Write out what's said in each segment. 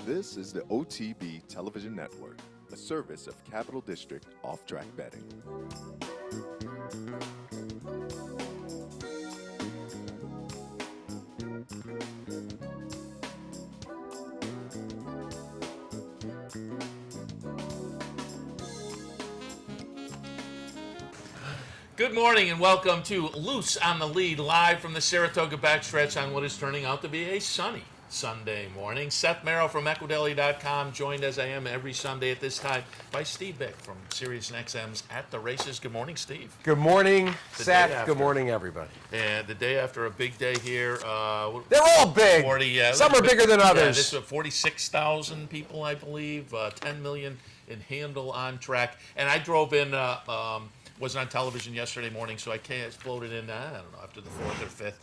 This is the OTB Television Network, a service of Capital District Off-Track Betting. Good morning and welcome to Loose on the Lead, live from the Saratoga backstretch on what is turning out to be a sunny Sunday morning. Seth Merrill from Equidaily.com, joined as I am every Sunday at this time by Steve Bick from SiriusXM's At the Races. Good morning, Steve. Good morning, Seth. Good morning, everybody. And the day after a big day here. They're all big. 40, Some are bigger than others. This is 46,000 people, I believe, 10 million in handle on track. And I drove in... wasn't on television yesterday morning, so I floated in, I don't know, after the 4th or 5th,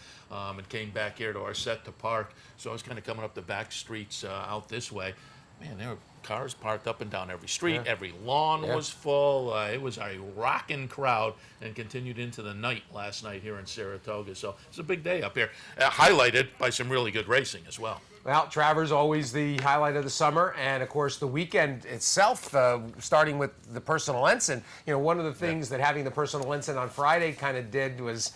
and came back here to our set to park. So I was kind of coming up the back streets out this way. Man, there were cars parked up and down every street. Yeah. Every lawn was full. It was a rocking crowd and continued into the night last night here in Saratoga. So it's a big day up here, highlighted by some really good racing as well. Well, Travers always the highlight of the summer, and of course the weekend itself, starting with the Personal Ensign. You know, one of the things that having the Personal Ensign on Friday kind of did was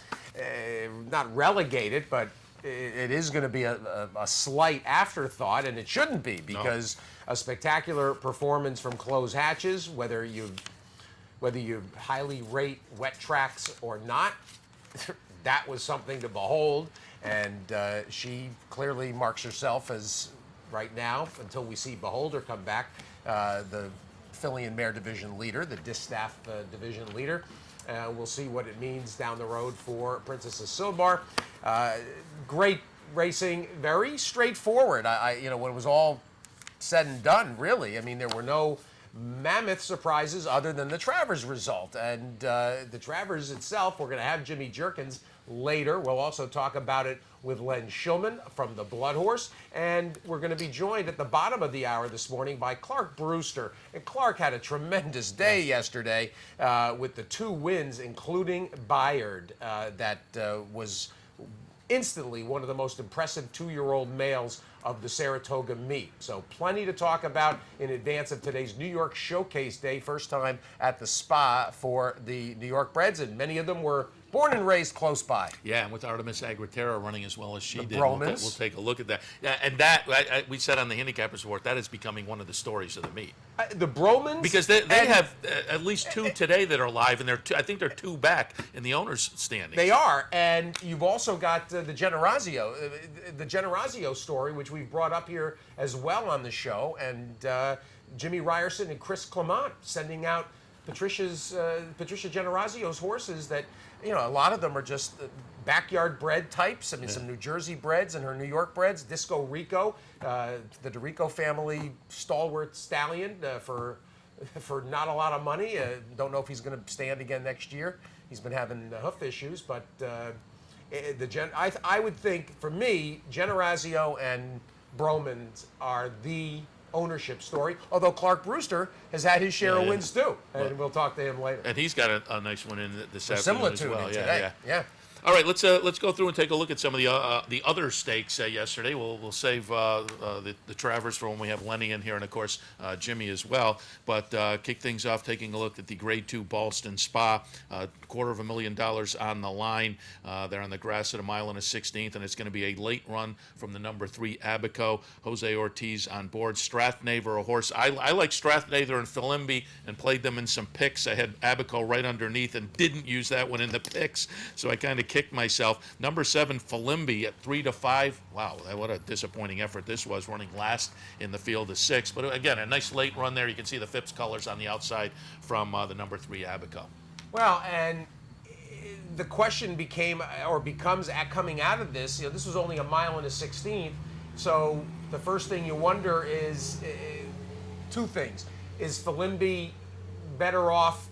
not relegate it, but it is going to be a slight afterthought, and it shouldn't be, because a spectacular performance from Close Hatches, whether you highly rate wet tracks or not, that was something to behold. And she clearly marks herself as, right now, until we see Beholder come back, the filly and mare division leader, the distaff division leader. We'll see what it means down the road for Princess of Silbar. Great racing, very straightforward. When it was all said and done, really, I mean, there were no mammoth surprises other than the Travers result. And the Travers itself, we're going to have Jimmy Jerkins later. We'll also talk about it with Len Shulman from the Blood Horse. And we're going to be joined at the bottom of the hour this morning by Clark Brewster. And Clark had a tremendous day yesterday with the 2 wins, including Bayard, that was instantly one of the most impressive 2-year-old males of the Saratoga meet. So plenty to talk about in advance of today's New York Showcase Day, first time at the spa for the New York breds, and many of them were born and raised close by. Yeah, and with Artemis Agritera running as well as she did, we'll take a look at that. Yeah, and that we said on the Handicappers Report, that is becoming one of the stories of the meet. The Bromans, because they have at least 2 today that are live, and I think they're 2 back in the owners' standings. They are, and you've also got the Generazio story, which we've brought up here as well on the show, and Jimmy Ryerson and Chris Clement sending out Patricia Generazio's horses that, you know, a lot of them are just backyard bred types. I mean, some New Jersey breds and her New York breds. Disco Rico, the DeRico family stalwart stallion for not a lot of money. Don't know if he's going to stand again next year. He's been having hoof issues, but I would think, for me, Generazio and Bromans are the ownership story, although Clark Brewster has had his share of wins too, and we'll talk to him later. And he's got a nice one in this afternoon similar as to well. me today. Yeah. All right, let's go through and take a look at some of the other stakes yesterday. We'll save the Travers for when we have Lenny in here, and of course Jimmy as well. But kick things off, taking a look at the Grade 2 Ballston Spa, $250,000 on the line. They're on the grass at 1 1/16, and it's going to be a late run from the number 3 Abaco. Jose Ortiz on board. Strathnather, a horse. I like Strathnather and Philimby and played them in some picks. I had Abaco right underneath and didn't use that one in the picks, so I kind of kicked myself. Number 7, Philimby at 3 to 5. Wow, what a disappointing effort this was, running last in the field of 6. But again, a nice late run there. You can see the Phipps colors on the outside from the number 3 Abaco. Well, and the question becomes coming out of this. You know, this was only 1 1/16. So the first thing you wonder is 2 things: is Philimby better off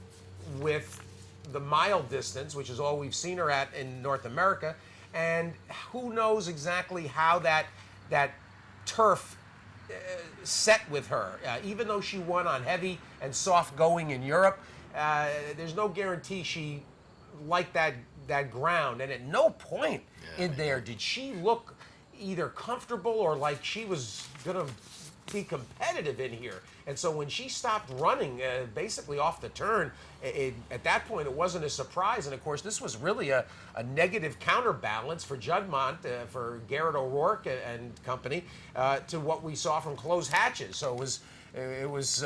with the mile distance, which is all we've seen her at in North America, and who knows exactly how that turf set with her. Even though she won on heavy and soft going in Europe, there's no guarantee she liked that ground. And at no point in there did she look either comfortable or like she was gonna be competitive in here. And so when she stopped running, basically off the turn, at that point it wasn't a surprise. And of course, this was really a negative counterbalance for Juddmonte, for Garrett O'Rourke and company, to what we saw from closed hatches. So it was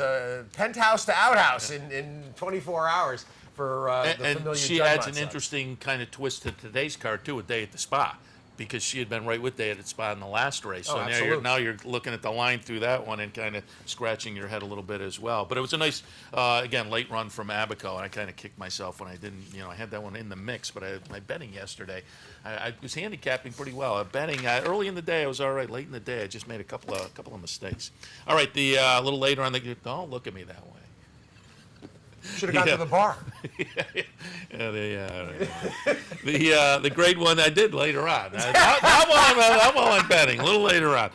penthouse to outhouse in 24 hours for the familiar And she Juddmonte adds an side. interesting kind of twist to today's card, too, a day at the spa, because she had been right with Day at the Spa in the last race. So now you're looking at the line through that one and kind of scratching your head a little bit as well. But it was a nice, again, late run from Abaco, and I kind of kicked myself when I didn't, I had that one in the mix, but my betting yesterday, I was handicapping pretty well. Betting early in the day, I was all right. Late in the day, I just made a couple of mistakes. All right, the a little later on, don't look at me that way. Should have gone to the bar. The grade one I did later on. Not while I'm betting. A little later on.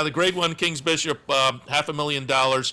The grade one Kings Bishop, $500,000.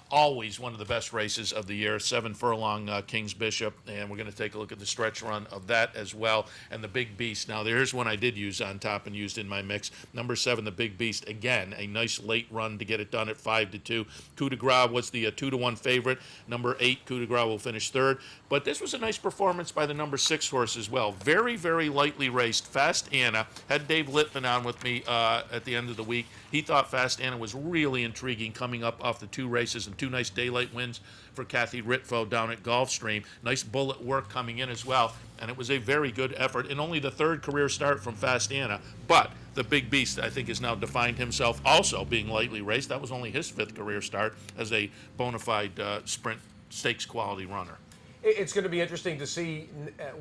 Always one of the best races of the year. 7 furlong Kings Bishop, and we're going to take a look at the stretch run of that as well. And the Big Beast. Now there's one I did use on top and used in my mix. Number 7, the Big Beast. Again, a nice late run to get it done at 5-2. Coup de Gras was the 2-1 favorite. Number 8, Coup de Gras will finish third. But this was a nice performance by the number 6 horse as well. Very, very lightly raced. Fast Anna. Had Dave Littman on with me at the end of the week. He thought Fast Anna was really intriguing coming up off the 2 races and 2 nice daylight wins for Kathy Ritvo down at Gulfstream. Nice bullet work coming in as well. And it was a very good effort. And only the 3rd career start from Fast Anna. But the Big Beast, I think, has now defined himself also being lightly raced. That was only his 5th career start as a bona fide sprint stakes quality runner. It's going to be interesting to see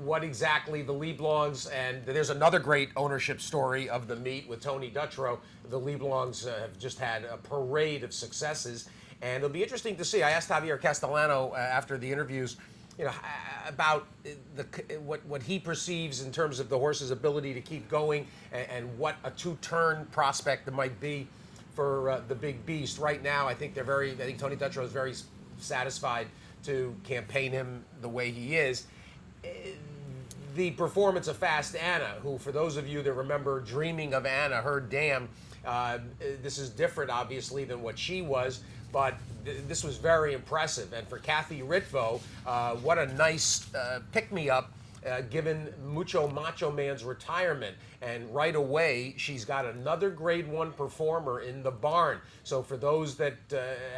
what exactly the Leblongs, and there's another great ownership story of the meet with Tony Dutrow. The Leblongs have just had a parade of successes, and it'll be interesting to see. I asked Javier Castellano after the interviews, about what he perceives in terms of the horse's ability to keep going, and what a 2-turn prospect there might be for the Big Beast. Right now, I think Tony Dutrow is very satisfied to campaign him the way he is. The performance of Fast Anna, who, for those of you that remember Dreaming of Anna, her dam, this is different, obviously, than what she was, but this was very impressive. And for Kathy Ritvo, what a nice pick-me-up, given Mucho Macho Man's retirement. And right away, she's got another grade 1 performer in the barn. So for those that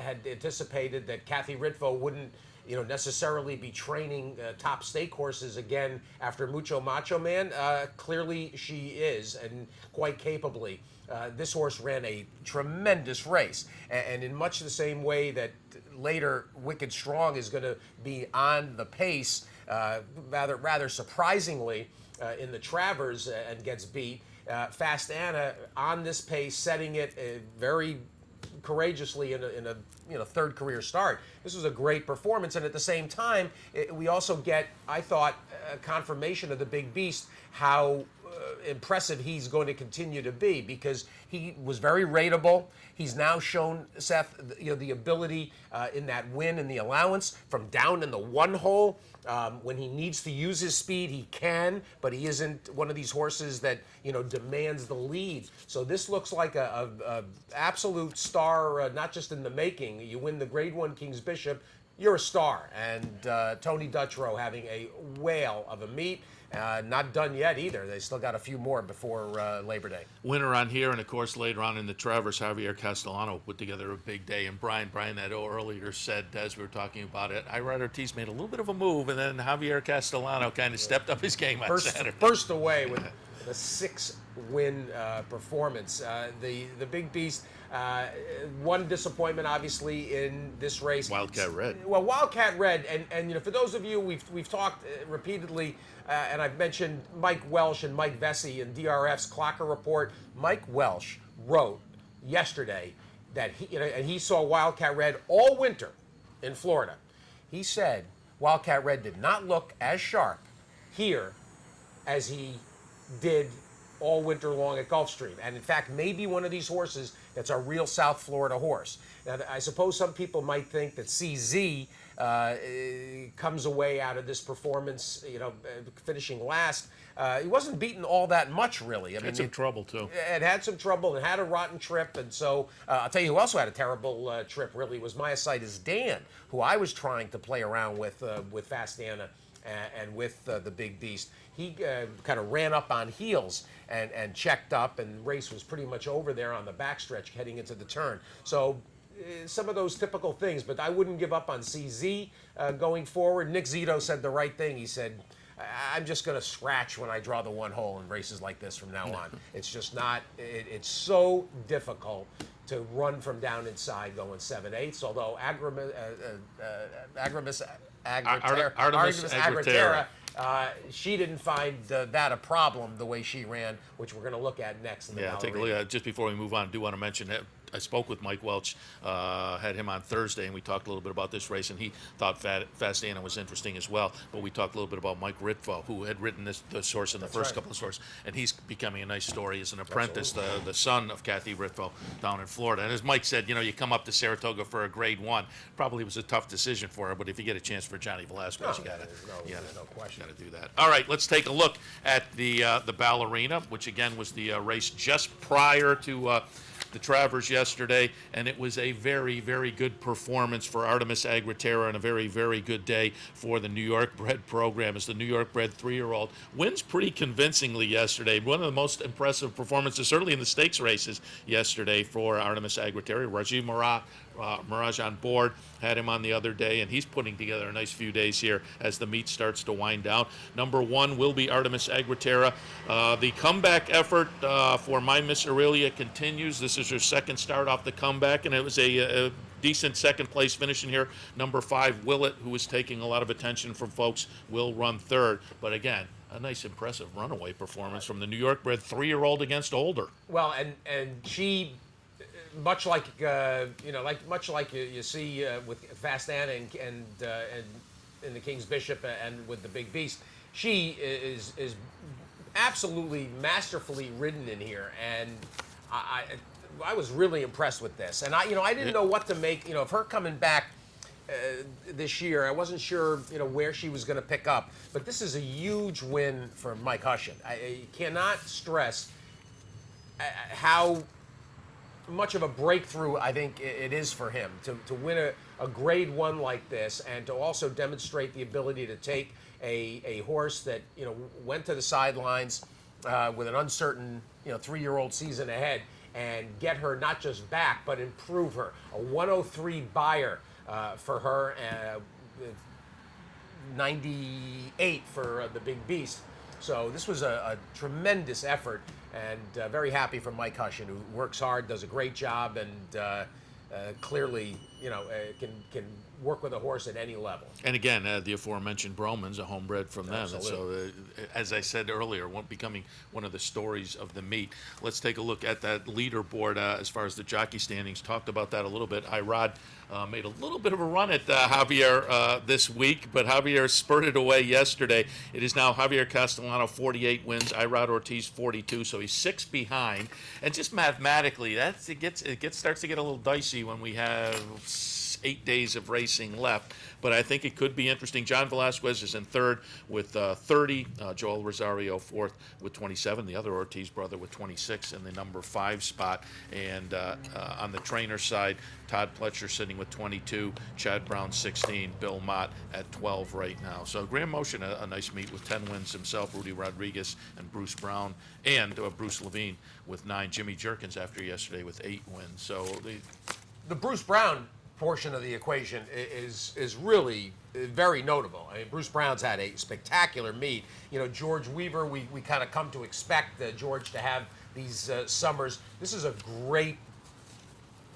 had anticipated that Kathy Ritvo wouldn't necessarily be training top stake horses again after Mucho Macho Man, clearly she is, and quite capably. This horse ran a tremendous race, and in much the same way that later Wicked Strong is going to be on the pace, rather surprisingly, in the Travers, and gets beat. Fast Anna on this pace, setting it very courageously in a 3rd career start. This was a great performance, and at the same time, we also get, I thought, confirmation of the Big Beast, how impressive he's going to continue to be, because he was very rateable. He's now shown, Seth, the ability in that win in the allowance from down in the 1 hole. When he needs to use his speed, he can, but he isn't one of these horses that demands the lead. So this looks like a absolute star, not just in the making. You win the Grade 1 King's Bishop, you're a star. And Tony Dutrow having a whale of a meet. Not done yet either. They still got a few more before Labor Day. Winner on here, and of course later on in the Travers, Javier Castellano put together a big day. And Brian that earlier said, as we were talking about it, Irad Ortiz made a little bit of a move, and then Javier Castellano kind of stepped up his game on Saturday. First away with the 6-win performance. The Big Beast. One disappointment, obviously, in this race. Wildcat Red. Well, Wildcat Red, and for those of you, we've talked repeatedly, and I've mentioned Mike Welsh and Mike Vesey in DRF's Clocker Report. Mike Welsh wrote yesterday that he saw Wildcat Red all winter in Florida. He said Wildcat Red did not look as sharp here as he did all winter long at Gulfstream. And in fact, maybe one of these horses that's a real South Florida horse. Now, I suppose some people might think that CZ comes away out of this performance, finishing last. He wasn't beaten all that much, really. I mean, Had some trouble too. It had some trouble and had a rotten trip, and so I'll tell you who also had a terrible trip. Really, was Myositis Dan, who I was trying to play around with Fast Anna and with the Big Beast. He kind of ran up on heels and checked up, and race was pretty much over there on the backstretch heading into the turn. So some of those typical things, but I wouldn't give up on CZ going forward. Nick Zito said the right thing. He said, I'm just going to scratch when I draw the one hole in races like this from now on. It's just not, it's so difficult to run from down inside going 7/8, although Artemis Agritera, she didn't find that a problem the way she ran, which we're going to look at next. In the Take a look at it. Just before we move on, I do want to mention that I spoke with Mike Welch, had him on Thursday, and we talked a little bit about this race, and he thought Fast Anna was interesting as well. But we talked a little bit about Mike Ritvo, who had written this horse in the first couple of starts, and he's becoming a nice story as an apprentice, the son of Kathy Ritvo down in Florida. And as Mike said, you come up to Saratoga for a Grade 1. Probably was a tough decision for her, but if you get a chance for Johnny Velasquez, you got to do that. All right, let's take a look at the Ballerina, which again was the race just prior to the Travers yesterday, and it was a very, very good performance for Artemis Agritera and a very, very good day for the New York bred program as the New York bred 3-year-old wins pretty convincingly yesterday. One of the most impressive performances, certainly in the stakes races yesterday for Artemis Agritera. Rajiv Mirage on board, had him on the other day, and he's putting together a nice few days here as the meet starts to wind down. Number 1 will be Artemis Agritera. The comeback effort for My Miss Aurelia continues. This is her second start off the comeback, and it was a decent second place finish in here. Number 5, Willett, who is taking a lot of attention from folks, will run third. But again, a nice, impressive runaway performance from the New York bred 3-year-old against older. Well, and she, much like you see with Fast Anna and in the King's Bishop and with the Big Beast, she is absolutely masterfully ridden in here, and I was really impressed with this. And I didn't know what to make of her coming back this year. I wasn't sure where she was going to pick up, but this is a huge win for Mike Hushin. I cannot stress how much of a breakthrough I think it is for him to win a Grade 1 like this, and to also demonstrate the ability to take a horse that went to the sidelines with an uncertain 3-year-old season ahead, and get her not just back but improve her. A 103 buyer for her, 98 for the Big Beast. So this was a tremendous effort, and very happy for Mike Hushin, who works hard, does a great job, and clearly, can work with a horse at any level. And again, the aforementioned Broman's a homebred from them. Absolutely. And so, as I said earlier, becoming one of the stories of the meet. Let's take a look at that leaderboard as far as the jockey standings. Talked about that a little bit. Irod made a little bit of a run at Javier this week, but Javier spurted away yesterday. It is now Javier Castellano 48 wins, Irod Ortiz 42, so he's 6 behind. And just mathematically, it starts to get a little dicey when we have 8 days of racing left, but I think it could be interesting. John Velasquez is in third with 30, Joel Rosario fourth with 27, the other Ortiz brother with 26 in the number 5 spot, and on the trainer side, Todd Pletcher sitting with 22, Chad Brown 16, Bill Mott at 12 right now. So Graham Motion, a nice meet with 10 wins himself, Rudy Rodriguez and Bruce Brown, and Bruce Levine with 9, Jimmy Jerkins after yesterday with 8 wins. So the Bruce Brown portion of the equation is really very notable. I mean, Bruce Brown's had a spectacular meet. George Weaver, we kind of come to expect George to have these summers. This is a great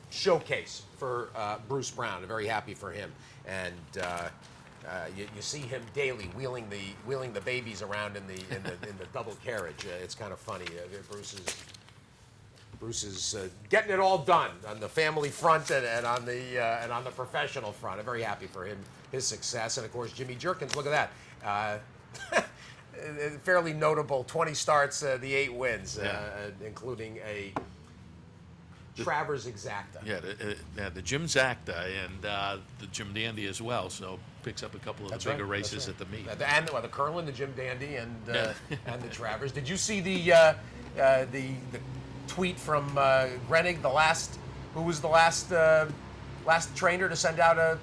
showcase for Bruce Brown. I'm very happy for him, and you see him daily wheeling the babies around in the double carriage. It's kind of funny. Bruce is getting it all done on the family front and on the professional front. I'm very happy for him, his success, and of course Jimmy Jerkins. Look at that, fairly notable. 20 starts, the 8 wins, including a Travers Exacta. Yeah, the Jim Zacta and the Jim Dandy as well. So picks up a couple of That's the bigger right, races that's at the meet. And the Curlin, the Jim Dandy, and and the Travers. Did you see the tweet from Grenig, who was the last trainer to send out a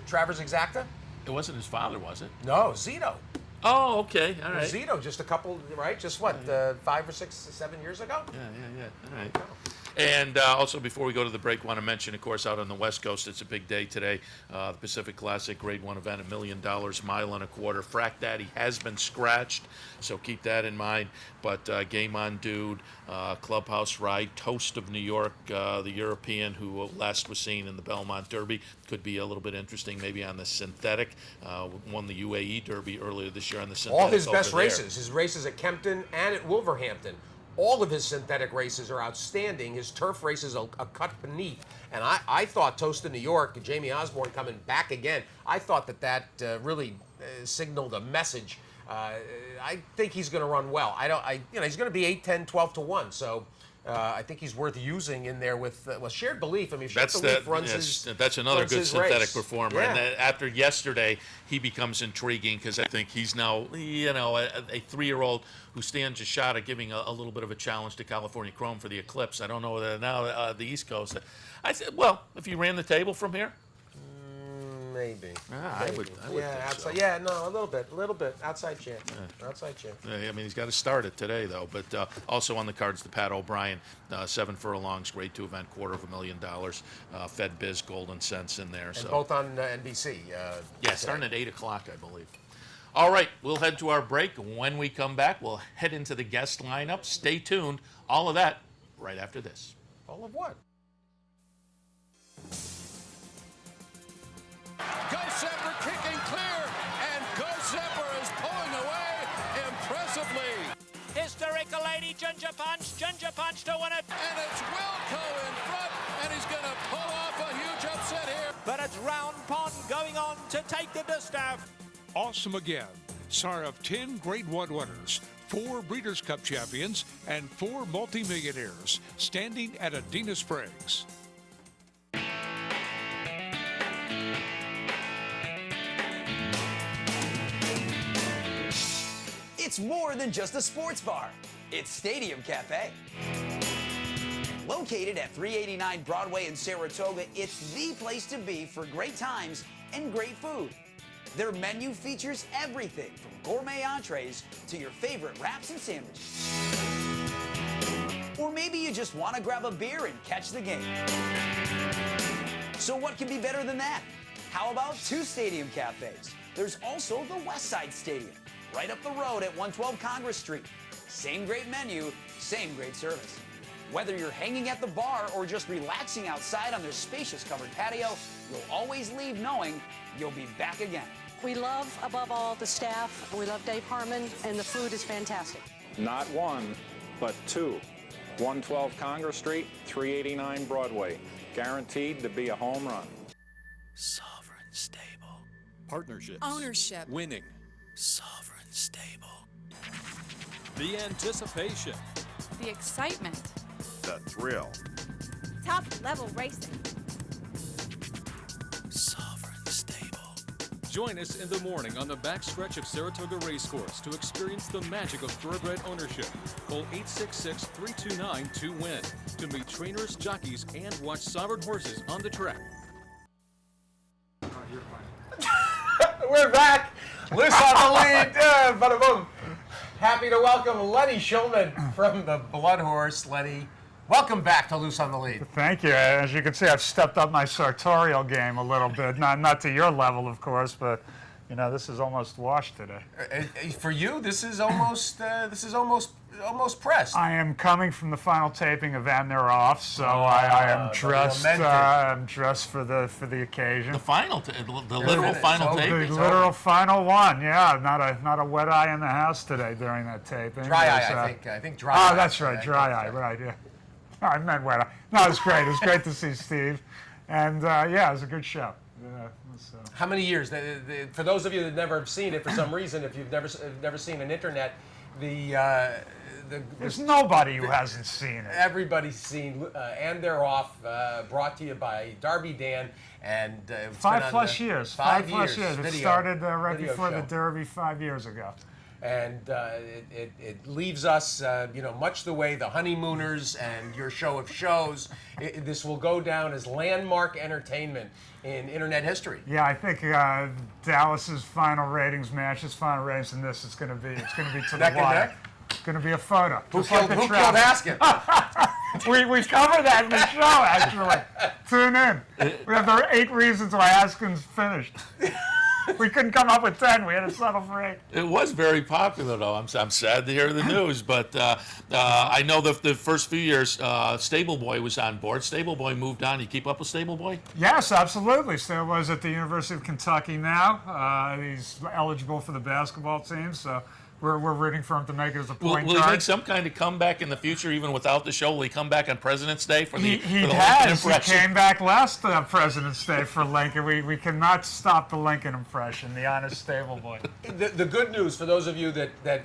Travers Exacta? It wasn't his father, was it? No, Zito. Oh, okay, all right. Zito, just a couple, right? Just what, 5 or 6, 7 years ago? Yeah. All right. And also, before we go to the break, want to mention, of course, out on the West Coast, it's a big day today. The Pacific Classic Grade 1 event, $1 million, mile and a quarter. Frack Daddy has been scratched, so keep that in mind. But Game On Dude, Clubhouse Ride, Toast of New York, the European who last was seen in the Belmont Derby, could be a little bit interesting, maybe on the synthetic. Won the UAE Derby earlier this year on the synthetic. All his best over there. races, his races at Kempton and at Wolverhampton. All of his synthetic races are outstanding. His turf races are a cut beneath. And I thought Toast of New York, Jamie Osborne coming back again, I thought that really signaled a message. I think he's going to run well. He's going to be 8, 10, 12 to 1. So I think he's worth using in there with Shared Belief. I mean, Shared Belief runs his that's another runs good his synthetic race. performer. Yeah. And then after yesterday, he becomes intriguing because I think he's now, a 3-year-old who stands a shot at giving a little bit of a challenge to California Chrome for the Eclipse. I don't know whether now the East Coast. I said, well, if you ran the table from here. Maybe. I would Yeah, think outside. so. Yeah, no, a little bit. Outside chance. Outside chance. I mean, he's got to start it today, though. But also on the cards, the Pat O'Brien, 7 furlongs, grade 2 event, $250,000. Fed Biz, Golden Cents in there. And So both on NBC. yeah, starting at 8 o'clock, I believe. All right, we'll head to our break. When we come back, we'll head into the guest lineup. Stay tuned. All of that right after this. All of what? Go Zephyr kicking clear, and Go Zephyr is pulling away impressively. Hysterical Lady Ginger Punch to win it. And it's Wilco in front, and he's going to pull off a huge upset here. But it's Round Pond going on to take the distaff. Awesome again. Sire of 10 Grade 1 winners, 4 Breeders' Cup champions, and 4 multimillionaires, standing at Adena Springs. It's more than just a sports bar. It's Stadium Cafe. Located at 389 Broadway in Saratoga, it's the place to be for great times and great food. Their menu features everything from gourmet entrees to your favorite wraps and sandwiches. Or maybe you just want to grab a beer and catch the game. So what can be better than that? How about 2 Stadium Cafes? There's also the Westside Stadium, right up the road at 112 Congress Street. Same great menu, same great service. Whether you're hanging at the bar or just relaxing outside on their spacious covered patio, you'll always leave knowing you'll be back again. We love, above all, the staff. We love Dave Harmon, and the food is fantastic. Not 1, but 2. 112 Congress Street, 389 Broadway. Guaranteed to be a home run. Sovereign Stable. Partnerships. Ownership. Winning. Sovereign Stable. The anticipation. The excitement. The thrill. Top level racing. Sovereign Stable. Join us in the morning on the backstretch of Saratoga Racecourse to experience the magic of thoroughbred ownership. Call 866-329-2WIN to meet trainers, jockeys, and watch sovereign horses on the track. We're back. Loose on the lead. Bada boom. Happy to welcome Lenny Shulman from the Blood Horse. Lenny, welcome back to Loose on the Lead. Thank you. As you can see, I've stepped up my sartorial game a little bit. Not to your level, of course, but this is almost washed today. For you, this is almost pressed. I am coming from the final taping of And They're Off, so I am dressed. I'm dressed for the occasion. The final, the literal final taping. The literal final one. Yeah, not a wet eye in the house today during that taping. Dry eye, I think dry eye. Oh, that's right, dry eye. Right, yeah. I meant wet eye. No, it was great. It was great to see Steve, and it was a good show. How many years? For those of you that never have seen it, for some reason, if you've never seen an internet, the There's nobody who hasn't seen it. Everybody's seen And They're Off, brought to you by Darby Dan. And it's been on 5+ years. 5 5+ years. It video- started right video before show. the Derby 5 years ago. And it leaves us, much the way the Honeymooners and Your Show of Shows. This will go down as landmark entertainment in internet history. Yeah, I think Dallas's final ratings matches, final ratings, and this it's going to be to the Neck and wire. neck? It's going to be a photo. Who Just like killed, the who travel. killed Haskett? We covered that in the show, actually. Tune in. We have the 8 reasons why Haskins finished. We couldn't come up with 10. We had to settle for 8. It was very popular, though. I'm sad to hear the news, but I know the first few years, Stable Boy was on board. Stable Boy moved on. You keep up with Stable Boy? Yes, absolutely. Still was at the University of Kentucky now. He's eligible for the basketball team, so we're rooting for him to make it as a point Will he guard. make some kind of comeback in the future, even without the show? Will he come back on President's Day for the He for the has. Lincoln He impression? came back last President's Day for Lincoln. We cannot stop the Lincoln impression, the honest stable boy. The good news for those of you that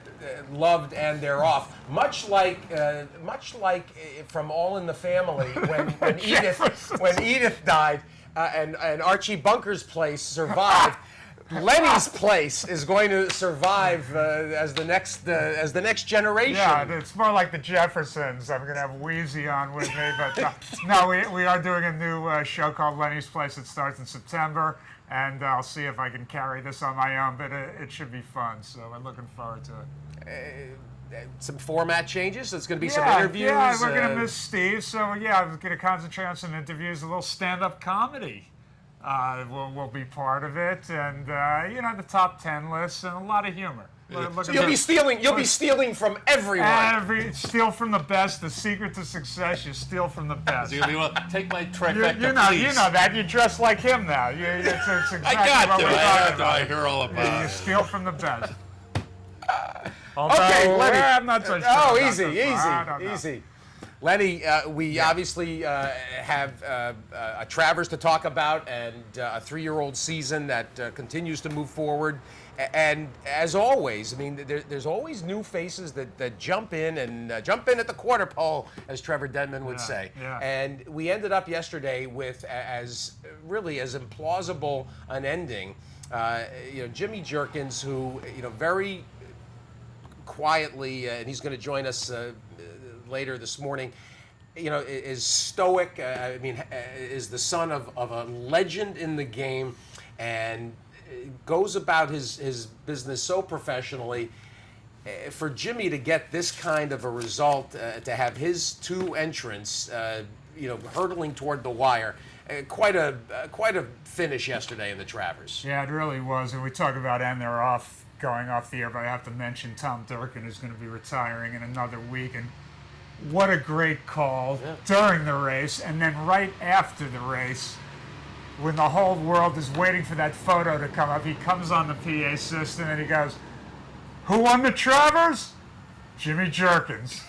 loved And They're Off, much like from All in the Family when Edith died and Archie Bunker's place survived. Lenny's place is going to survive as the next generation. Yeah, it's more like the Jeffersons. I'm going to have Wheezy on with me, but no, we are doing a new show called Lenny's Place. It starts in September, and I'll see if I can carry this on my own, but it should be fun, so we're looking forward to it. Some format changes. So it's going to be some interviews. Yeah, we're going to miss Steve, so yeah, I'm going to concentrate on some interviews, a little stand-up comedy. Will be part of it, and the top 10 lists and a lot of humor. So you'll be stealing from everyone. Steal from the best. The secret to success: you steal from the best. You're gonna be, well, take my trifecta, you know that. You dress like him now. It's exactly I got what to. we're I talking have to. about. I hear all about You it. steal from the best. Although, Okay, Lenny. I'm not so sure. Oh, about easy, this one. I don't know. easy. Lenny, we obviously have a Travers to talk about and a 3-year-old season that continues to move forward. And as always, I mean, there's always new faces that jump in at the quarter pole, as Trevor Denman would say. Yeah. And we ended up yesterday with as implausible an ending. Jimmy Jerkins, who very quietly, and he's going to join us later this morning, is stoic. Is the son of a legend in the game, and goes about his business so professionally. For Jimmy to get this kind of a result, to have his 2 entrants, hurtling toward the wire, quite a finish yesterday in the Travers. Yeah, it really was. And we talk about And They're Off going off the air, but I have to mention Tom Durkin is going to be retiring in another week. And what a great call during the race, and then right after the race, when the whole world is waiting for that photo to come up, he comes on the PA system and he goes, "Who won the Travers? Jimmy Jerkins."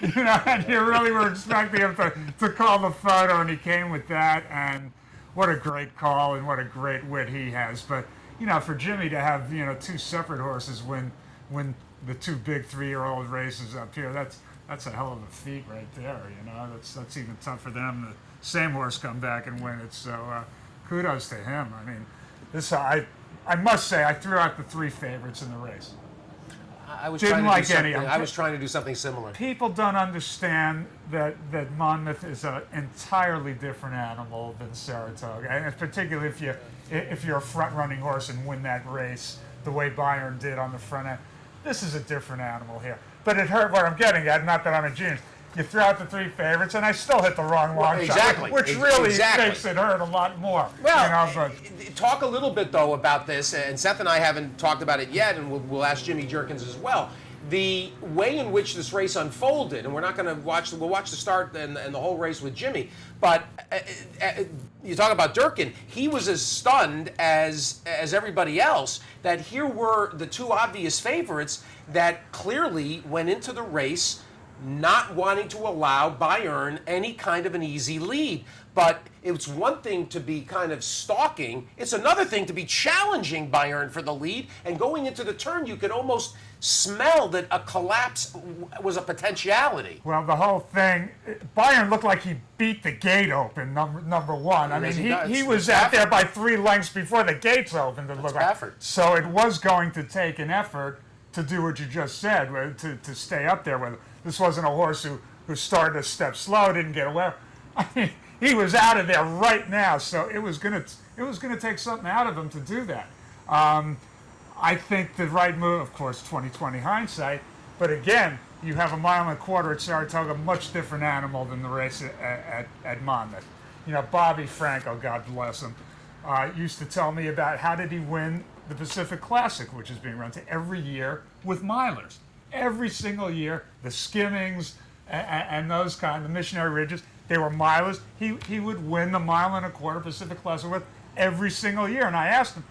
And you really were expecting him to call the photo, and he came with that, and what a great call and what a great wit he has. But, for Jimmy to have, 2 separate horses win the 2 big 3-year-old races up here, that's a hell of a feat right there, That's even tough for them. The same horse come back and win it, so kudos to him. I mean, I must say, I threw out the 3 favorites in the race. I was Didn't trying to like do something. any. I was trying to do something similar. People don't understand that Monmouth is an entirely different animal than Saratoga, and particularly if you're a front-running horse and win that race the way Byron did on the front end. This is a different animal here. But it hurt. What I'm getting at, not that I'm a genius. You threw out the 3 favorites, and I still hit the wrong long shot, exactly. which really Exactly. makes it hurt a lot more. Well, talk a little bit, though, about this, and Seth and I haven't talked about it yet, and we'll ask Jimmy Jerkins as well. The way in which this race unfolded, and we're not going to we'll watch the start and the whole race with Jimmy, but you talk about Durkin, he was as stunned as everybody else that here were the 2 obvious favorites that clearly went into the race not wanting to allow Bayern any kind of an easy lead. But it's one thing to be kind of stalking. It's another thing to be challenging Bayern for the lead. And going into the turn, you could almost smell that a collapse was a potentiality. Well, the whole thing, Bayern looked like he beat the gate open, number one. I mean, he was out there by 3 lengths before the gates opened. It looked like. So it was going to take an effort to do what you just said, to stay up there with him. This wasn't a horse who started a step slow, didn't get away. I mean, he was out of there right now, so it was gonna take something out of him to do that. I think the right move, of course, 2020 hindsight, but again, you have a 1.25 miles at Saratoga, much different animal than the race at Monmouth. You know, Bobby Franco, God bless him, used to tell me about how did he win the Pacific Classic, which is being run to every year with milers. Every single year, the skimmings and those kind, the missionary ridges, they were milers. He would win the 1.25 miles Pacific Classic with every single year. And I asked him,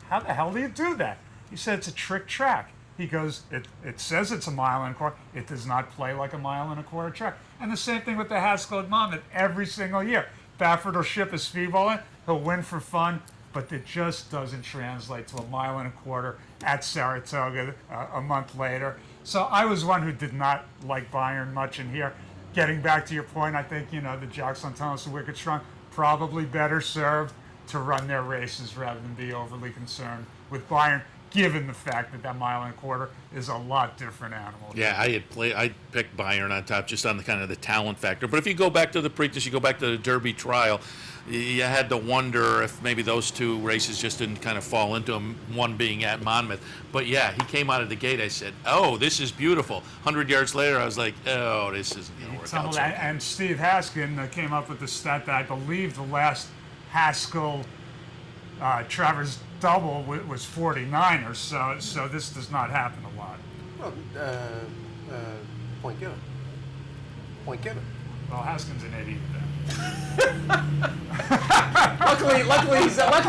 how the hell do you do that? He said, it's a trick track. He goes, it says it's a 1.25 miles. It does not play like a 1.25 miles track. And the same thing with the Haskell at Monmouth every single year. Baffert will ship his speedball in. He'll win for fun. But it just doesn't translate to a 1.25 miles at Saratoga a month later. So I was one who did not like Bayern much in here. Getting back to your point, I think, you know, the Jacques Santonis and Wicked Strong probably better served to run their races rather than be overly concerned with Bayern, given the fact that 1.25 miles is a lot different animal. Yeah, I picked Bayern on top just on the kind of the talent factor. But if you go back to the Preakness, you go back to the Derby trial, you had to wonder if maybe those two races just didn't kind of fall into them, one being at Monmouth. But yeah, he came out of the gate, I said, oh, this is beautiful. 100 yards later, I was like, oh, this isn't going to work out. And Steve Haskin came up with the stat that I believe the last Haskell Travers double was 49ers, so this does not happen a lot. Well, point given. Point given. Well, Haskin's an idiot then. luckily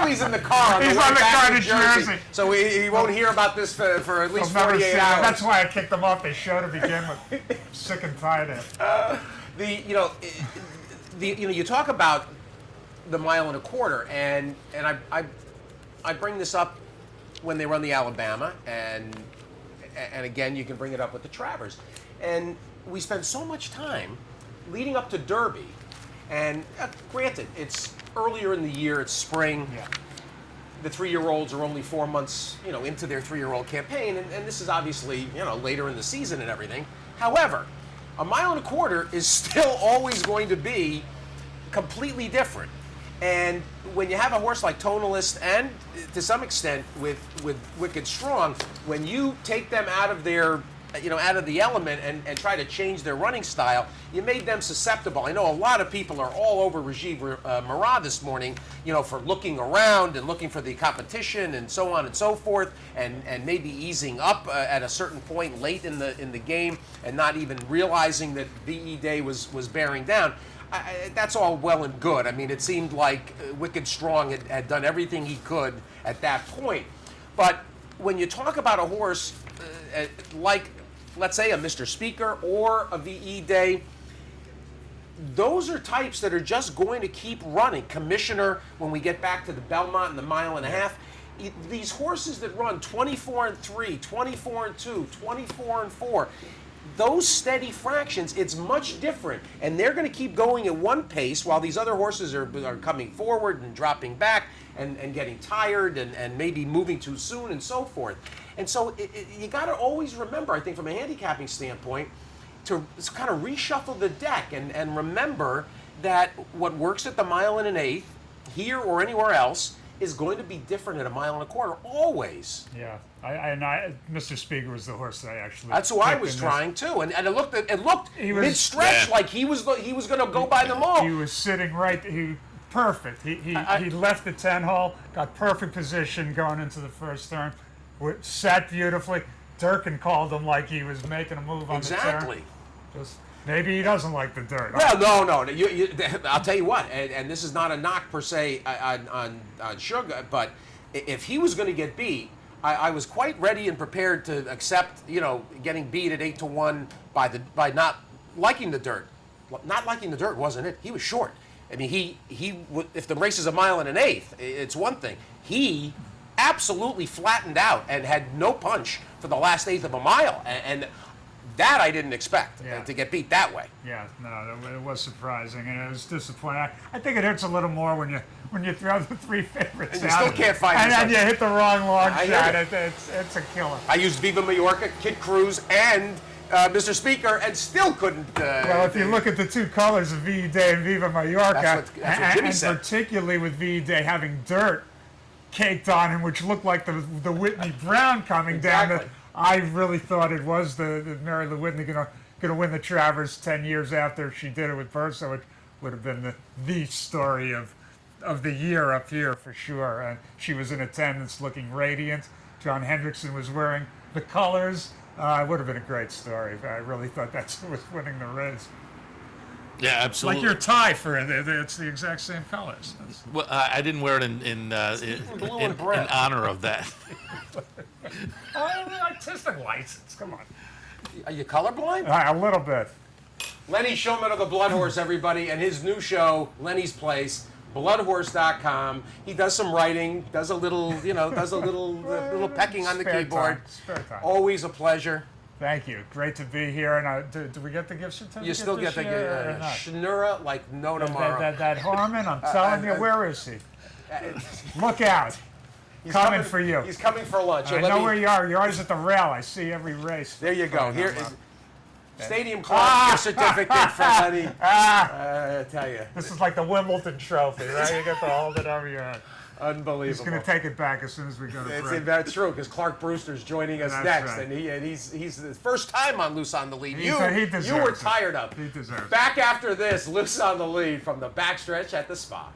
he's in the car on he's the way on the back car to to Jersey. So he won't hear about this for at least 48 hours. That's why I kicked them off the show to begin with. Sick and tired of it. You talk about the 1.25 miles, and I bring this up when they run the Alabama, and again you can bring it up with the Travers, and we spend so much time leading up to Derby, and granted it's earlier in the year, it's spring. Yeah. The 3-year-olds are only 4 months, into their 3-year-old campaign, and this is obviously, later in the season and everything. However, 1.25 miles is still always going to be completely different. And when you have a horse like Tonalist and to some extent with Wicked Strong, when you take them out of their, out of the element and try to change their running style, you made them susceptible. I know a lot of people are all over Rajiv Marat this morning, for looking around and looking for the competition and so on and so forth, and maybe easing up at a certain point late in the game and not even realizing that VE Day was bearing down. That's all well and good. I mean, it seemed like Wicked Strong had done everything he could at that point. But when you talk about a horse like, let's say, a Mr. Speaker or a VE Day, those are types that are just going to keep running. Commissioner, when we get back to the Belmont and the 1.5 miles, these horses that run 24-3, 24-2, 24-4, those steady fractions, it's much different. And they're going to keep going at one pace while these other horses are coming forward and dropping back and getting tired and maybe moving too soon and so forth. And so you got to always remember, I think, from a handicapping standpoint, to kind of reshuffle the deck and remember that what works at the 1 1/8 here or anywhere else is going to be different at a 1.25 miles, always. Yeah, Mr. Speaker was the horse that I actually. That's who I was trying too, and it looked mid-stretch like he was going to go by them all. He was sitting right. Perfect. He left the 10-hole, got perfect position going into the first turn, sat beautifully. Durkin called him like he was making a move on the turn. Exactly. Maybe he doesn't like the dirt. Well, no. I'll tell you what, and this is not a knock per se on Sugar, but if he was going to get beat, I was quite ready and prepared to accept, getting beat at 8-1 by not liking the dirt. Not liking the dirt wasn't it? He was short. I mean, if the race is a mile and an eighth, it's one thing. He absolutely flattened out and had no punch for the last eighth of a mile, and that I didn't expect to get beat that way. Yeah, no, it was surprising, and it was disappointing. I think it hurts a little more when you throw the three favorites And you out still can't find and yourself. you hit the wrong long I hear shot. you. It's a killer. I used Viva Mallorca, Kid Cruz, and Mr. Speaker, and still couldn't. Well, if you look at the two colors of VE Day and Viva Mallorca, That's what Jimmy and said. particularly with VE Day having dirt caked on him, which looked like the Whitney Brown coming down. Exactly. I really thought it was the Mary Lou Whitney going to win the Travers 10 years after she did it with Versa, which would have been the story of the year up here for sure. And she was in attendance looking radiant. John Hendrickson was wearing the colors. It would have been a great story. I really thought that's who was winning the race. Yeah, absolutely. Like your tie for it, it's the exact same colors. Well, I didn't wear it in honor of that. Artistic license, come on. Are you colorblind? A little bit. Lenny Shulman of the Blood Horse, everybody, and his new show, Lenny's Place, bloodhorse.com. He does some writing, does a little little pecking on the Spare keyboard. time, spare time. Always a pleasure. Thank you. Great to be here. And do we get the gift certificate? You still get this the year or not? Schnurra like no tomorrow. That Harmon, I'm telling you, where is he? Look out. He's coming for you. He's coming for lunch. I know where you are. You're always at the rail. I see every race. There you go. Here is Stadium Club gift certificate for Lenny. I tell you. This is like the Wimbledon trophy, right? You get to hold it over your head. Unbelievable. He's going to take it back as soon as we go to break. That's true, because Clark Brewster's joining us That's next, right. and he's the first time on Loose on the Lead. He You were deserves it. tired of. He deserves it. Back after this, Loose on the Lead from the backstretch at the Spa.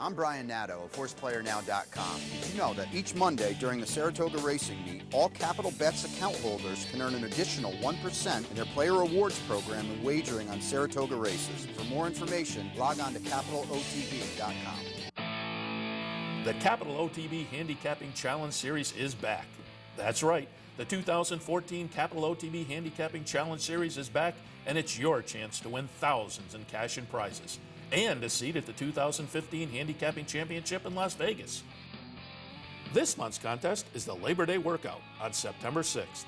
I'm Brian Nadeau of HorsePlayerNow.com. Did you know that each Monday during the Saratoga Racing Meet, all Capital Bets account holders can earn an additional 1% in their player rewards program when wagering on Saratoga races? For more information, log on to CapitalOTB.com. The Capital OTB Handicapping Challenge Series is back. That's right. The 2014 Capital OTB Handicapping Challenge Series is back, and it's your chance to win thousands in cash and prizes, and a seat at the 2015 Handicapping Championship in Las Vegas. This month's contest is the Labor Day Workout on September 6th.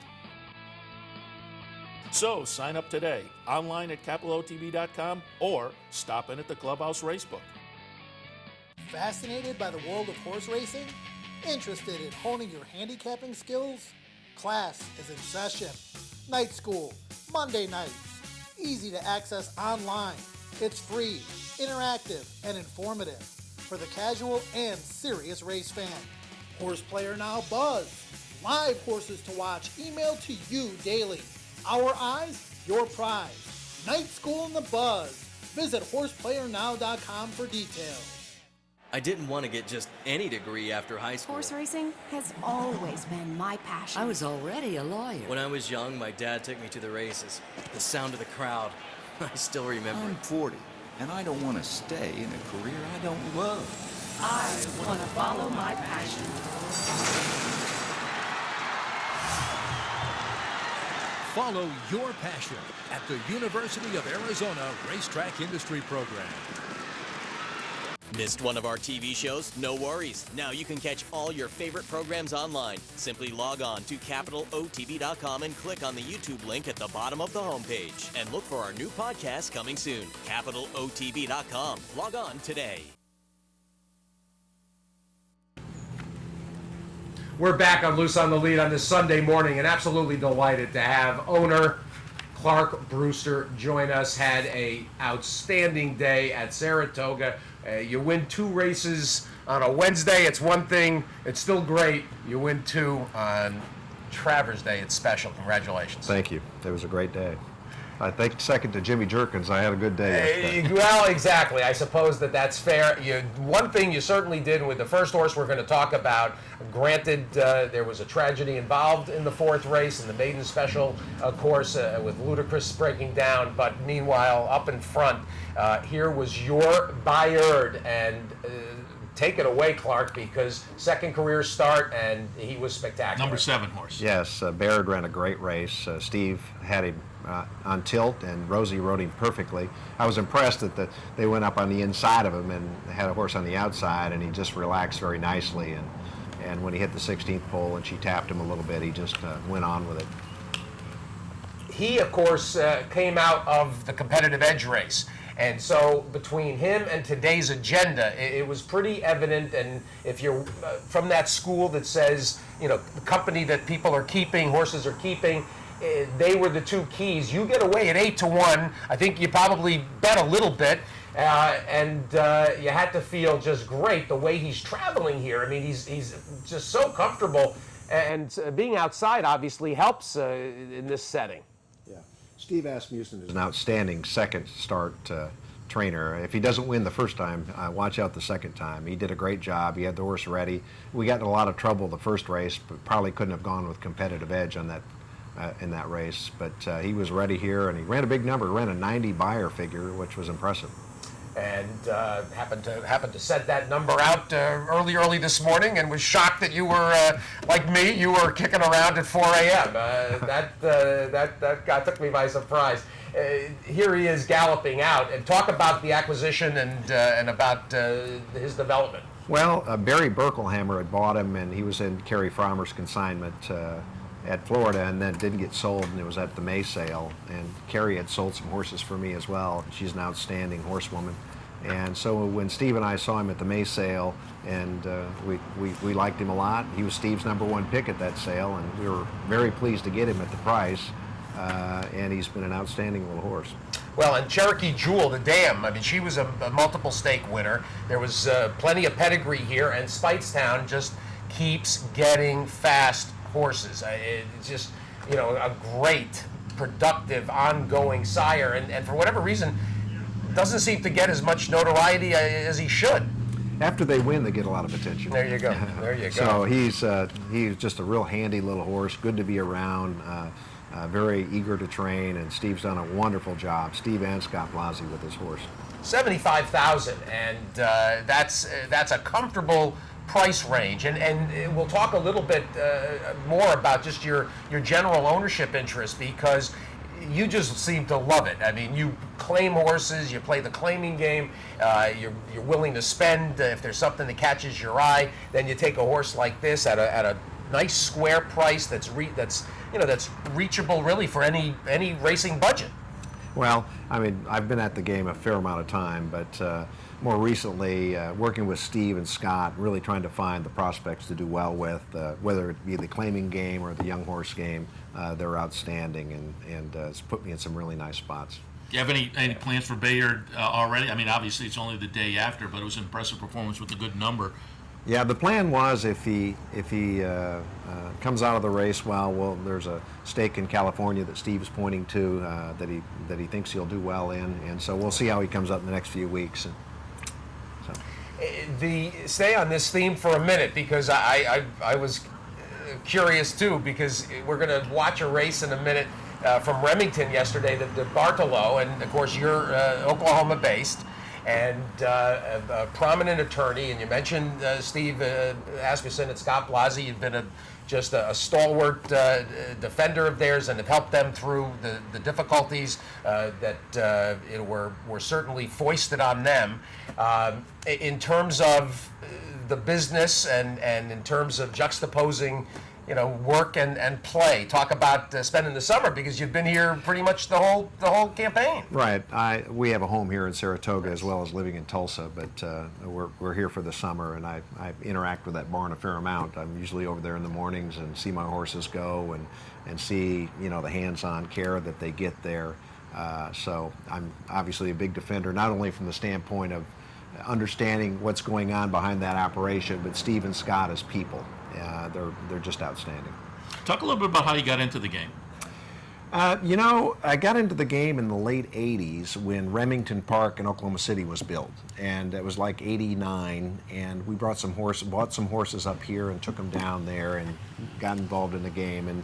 So sign up today, online at CapitalOTB.com, or stop in at the Clubhouse Racebook. Fascinated by the world of horse racing? Interested in honing your handicapping skills? Class is in session. Night school, Monday nights. Easy to access online. It's free, interactive, and informative for the casual and serious race fan. Horse Player Now Buzz. Live horses to watch emailed to you daily. Our eyes, your prize. Night School in the Buzz. Visit horseplayernow.com for details. I didn't want to get just any degree after high school. Horse racing has always been my passion. I was already a lawyer. When I was young, my dad took me to the races. The sound of the crowd. I still remember. I'm 40, and I don't want to stay in a career I don't love. I want to follow my passion. Follow your passion at the University of Arizona Racetrack Industry Program. Missed one of our TV shows? No worries. Now you can catch all your favorite programs online. Simply log on to CapitalOTB.com and click on the YouTube link at the bottom of the homepage. And look for our new podcast coming soon. CapitalOTB.com. Log on today. We're back on Loose on the Lead on this Sunday morning, and absolutely delighted to have owner Clark Brewster join us. Had a outstanding day at Saratoga. You win 2 races on a Wednesday, it's one thing. It's still great. You win 2 on Travers Day. It's special. Congratulations. Thank you. It was a great day. I think second to Jimmy Jerkins, I had a good day yesterday. Well, exactly. I suppose that's fair. One thing you certainly did with the first horse we're going to talk about, granted there was a tragedy involved in the 4th race in the maiden special course with Ludacris breaking down, but meanwhile up in front, here was your Bayard, and take it away, Clark, because second career start, and he was spectacular. Number 7 horse. Yes, Baird ran a great race. Steve had him on tilt, and Rosie rode him perfectly. I was impressed that they went up on the inside of him and had a horse on the outside, and he just relaxed very nicely. And when he hit the 16th pole and she tapped him a little bit, he just went on with it. He, of course, came out of the competitive edge race. And so between him and today's agenda, it was pretty evident. And if you're from that school that says, the company that people are keeping, horses are keeping, they were the two keys. You get away at 8-1. I think you probably bet a little bit. And you had to feel just great the way he's traveling here. I mean, he's just so comfortable. And being outside obviously helps in this setting. Steve Asmussen is an outstanding second start trainer. If he doesn't win the first time, watch out the second time. He did a great job. He had the horse ready. We got in a lot of trouble the first race, but probably couldn't have gone with competitive edge on that in that race. But he was ready here, and he ran a big number. He ran a 90 buyer figure, which was impressive. And happened to set that number out early this morning, and was shocked that you were like me. You were kicking around at 4 a.m. That took me by surprise. Here he is galloping out, and talk about the acquisition and about his development. Well, Barry Berkelhammer had bought him, and he was in Kerry Frommer's consignment at Florida, and then didn't get sold, and it was at the May sale. And Kerry had sold some horses for me as well. She's an outstanding horsewoman. And so when Steve and I saw him at the May sale, and we liked him a lot. He was Steve's #1 pick at that sale, and we were very pleased to get him at the price. And he's been an outstanding little horse. Well, and Cherokee Jewel, the dam, I mean, she was a multiple stake winner. There was plenty of pedigree here, and Speightstown just keeps getting fast horses. It's just, a great, productive, ongoing sire, and for whatever reason, doesn't seem to get as much notoriety as he should. After they win, they get a lot of attention. There you go. There you go. So he's just a real handy little horse, good to be around, very eager to train, and Steve's done a wonderful job. Steve and Scott Blasey with his horse. $75,000, and that's a comfortable price range, and we'll talk a little bit more about just your general ownership interest, because you just seem to love it. I mean, you claim horses, you play the claiming game, you're willing to spend if there's something that catches your eye. Then you take a horse like this at a nice square price that's reachable really for any racing budget. Well, I mean, I've been at the game a fair amount of time, but more recently, working with Steve and Scott, really trying to find the prospects to do well with, whether it be the claiming game or the young horse game. They're outstanding, and it's put me in some really nice spots. Do you have any plans for Bayard already? I mean, obviously it's only the day after, but it was an impressive performance with a good number. Yeah, the plan was if he comes out of the race well, there's a stake in California that Steve's pointing to that he thinks he'll do well in, and so we'll see how he comes up in the next few weeks. Stay on this theme for a minute, because I was curious too, because we're going to watch a race in a minute from Remington yesterday, the Bartolo, and of course you're Oklahoma based and a prominent attorney, and you mentioned Steve Asmussen and Scott Blasey. You've been just a stalwart defender of theirs, and have helped them through the difficulties that were certainly foisted on them. In terms of the business and in terms of juxtaposing, work and play. Talk about spending the summer, because you've been here pretty much the whole campaign. Right. We have a home here in Saratoga as well as living in Tulsa, but we're here for the summer, and I interact with that barn a fair amount. I'm usually over there in the mornings and see my horses go and see the hands-on care that they get there. So I'm obviously a big defender, not only from the standpoint of understanding what's going on behind that operation, but Steve and Scott as people. They're just outstanding. Talk a little bit about how you got into the game. I got into the game in the late 80s when Remington Park in Oklahoma City was built, and it was like 89, and we bought some horses up here and took them down there and got involved in the game. And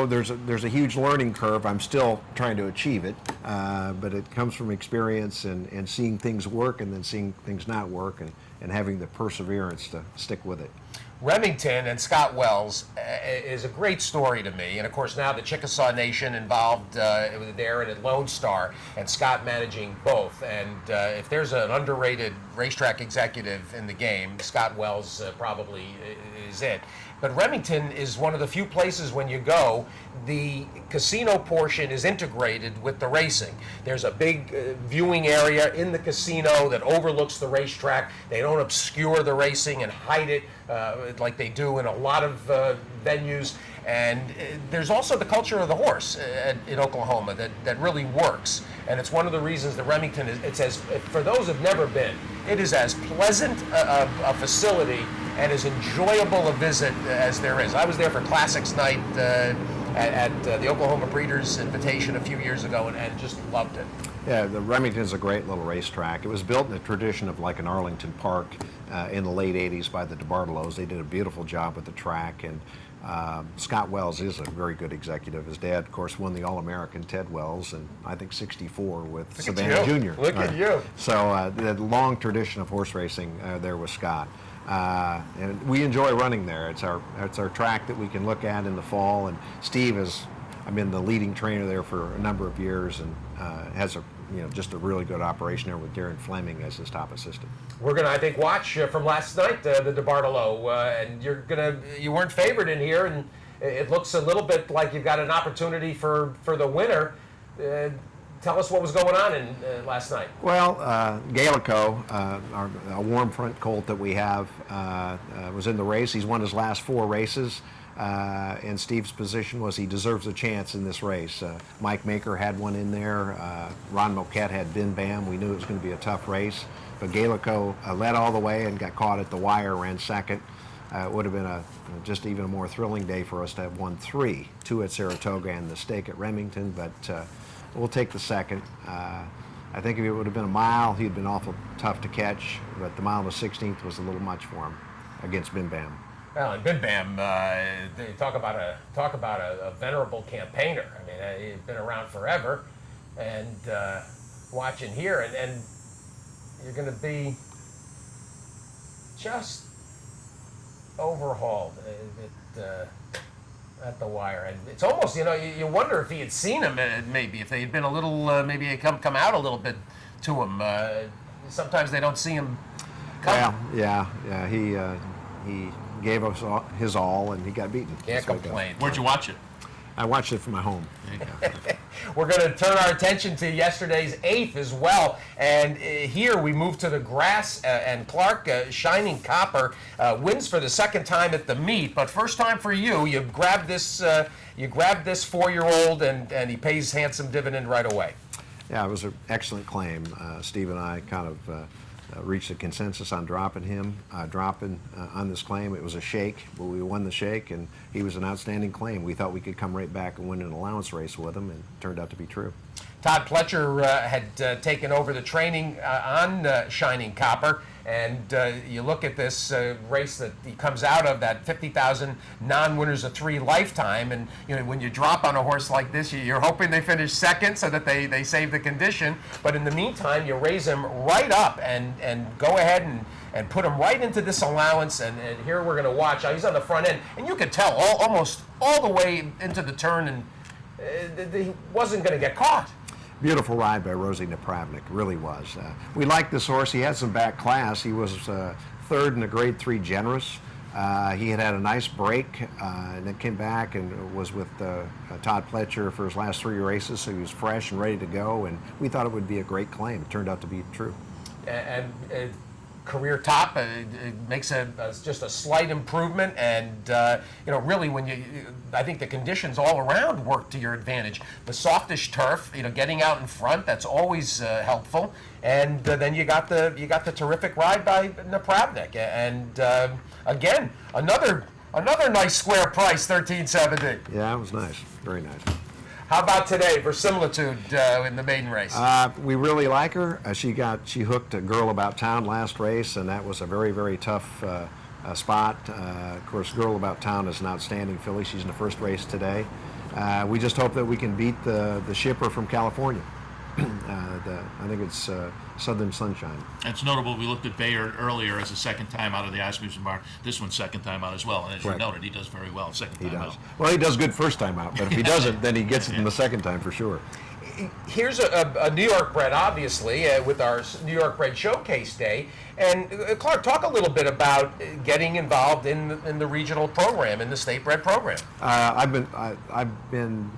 there's a huge learning curve. I'm still trying to achieve it, but it comes from experience and seeing things work and then seeing things not work, and having the perseverance to stick with it. Remington and Scott Wells is a great story to me. And of course now the Chickasaw Nation involved with Darren at Lone Star and Scott managing both. And if there's an underrated racetrack executive in the game, Scott Wells probably is it. But Remington is one of the few places when you go, the casino portion is integrated with the racing. There's a big viewing area in the casino that overlooks the racetrack. They don't obscure the racing and hide it like they do in a lot of venues. And there's also the culture of the horse in Oklahoma that really works. And it's one of the reasons that Remington it's as, for those who've never been, it is as pleasant a facility and as enjoyable a visit as there is. I was there for Classics Night at the Oklahoma Breeders' Invitation a few years ago and just loved it. Yeah, the Remington's a great little racetrack. It was built in a tradition of like an Arlington Park in the late 80s by the DeBartolos. They did a beautiful job with the track, and Scott Wells is a very good executive. His dad, of course, won the All-American Ted Wells, and I think 64 with Savannah Jr. Look at you. So the long tradition of horse racing there with Scott. And we enjoy running there. It's our track that we can look at in the fall, and Steve I've been the leading trainer there for a number of years, and has just a really good operation there with Darren Fleming as his top assistant. We're gonna, I think, watch from last night the DeBartolo, and you weren't favored in here, and it looks a little bit like you've got an opportunity for the winner. Tell us what was going on in last night. Well, Galico, a warm front colt that we have, was in the race. He's won his last 4 races. And Steve's position was he deserves a chance in this race. Mike Maker had one in there. Ron Moquette had Bin Bam. We knew it was going to be a tough race. But Galico led all the way and got caught at the wire, ran second. It would have been just even a more thrilling day for us to have won 3, 2 at Saratoga and the stake at Remington, but we'll take the second. I think if it would have been a mile, he'd been awful tough to catch, but the mile and the 16th was a little much for him against Bin Bam. Well, and Bin Bam, they talk about a venerable campaigner. I mean, he's been around forever, and watching here, and you're going to be just overhauled at the wire, and it's almost you wonder if he had seen him, maybe if they had been a little maybe he come out a little bit to him. Sometimes they don't see him come. Well, yeah, he gave us his all, and he got beaten. Can't complain. Where'd you watch it? I watched it from my home. We're going to turn our attention to yesterday's 8th as well, and here we move to the grass, and Clark, Shining Copper, wins for the second time at the meet, but first time for you. You grabbed this 4-year-old, and he pays handsome dividend right away. Yeah, it was an excellent claim. Steve and I kind of reached a consensus on dropping on this claim. It was a shake, but we won the shake, and he was an outstanding claim. We thought we could come right back and win an allowance race with him, and it turned out to be true. Todd Pletcher had taken over the training on Shining Copper, and you look at this race that he comes out of, that 50,000 non-winners of 3 lifetime, and when you drop on a horse like this, you're hoping they finish second so that they save the condition, but in the meantime, you raise him right up and go ahead and put him right into this allowance, and here we're going to watch. He's on the front end, and you could tell almost all the way into the turn, and he wasn't going to get caught. Beautiful ride by Rosie Napravnik, really was. We liked this horse. He had some back class. He was 3rd in a Grade 3 Generous. He had a nice break, and then came back and was with Todd Pletcher for his last 3 races, so he was fresh and ready to go, and we thought it would be a great claim. It turned out to be true. And career top, it makes just a slight improvement, and really I think the conditions all around work to your advantage. The softish turf, getting out in front, that's always helpful, and then you got the terrific ride by Napravnik, and again another nice square price, $13.70. Yeah, it was nice, very nice. How about today, Verisimilitude in the maiden race? We really like her. She hooked a Girl About Town last race, and that was a very, very tough spot. Of course, Girl About Town is an outstanding filly. She's in the first race today. We just hope that we can beat the shipper from California. I think it's Southern Sunshine. It's notable, we looked at Bayard earlier as a second time out of the Asmussen barn. This one's second time out as well, and as Correct. you noted, he does very well second He time does. out. Well, he does good first time out, but if he doesn't, then he gets it in the second time for sure. Here's a New York bred, obviously, with our New York Bred Showcase Day. And Clark, talk a little bit about getting involved in the regional program, in the state bred program. I've been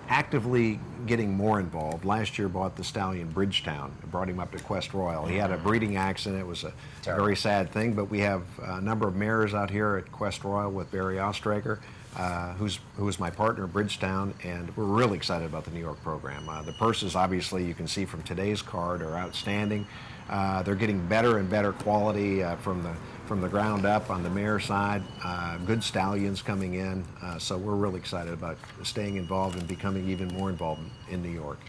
actively getting more involved. Last year, bought the stallion Bridgetown. I brought him up to Quest Royal. He had a breeding accident. It was a very sad thing, but we have a number of mares out here at Quest Royal with Barry Ostrager, who is my partner at Bridgetown, and we're really excited about the New York program. The purses, obviously, you can see from today's card, are outstanding. They're getting better and better quality from the ground up on the mare side. Good stallions coming in, so we're really excited about staying involved and becoming even more involved in New York.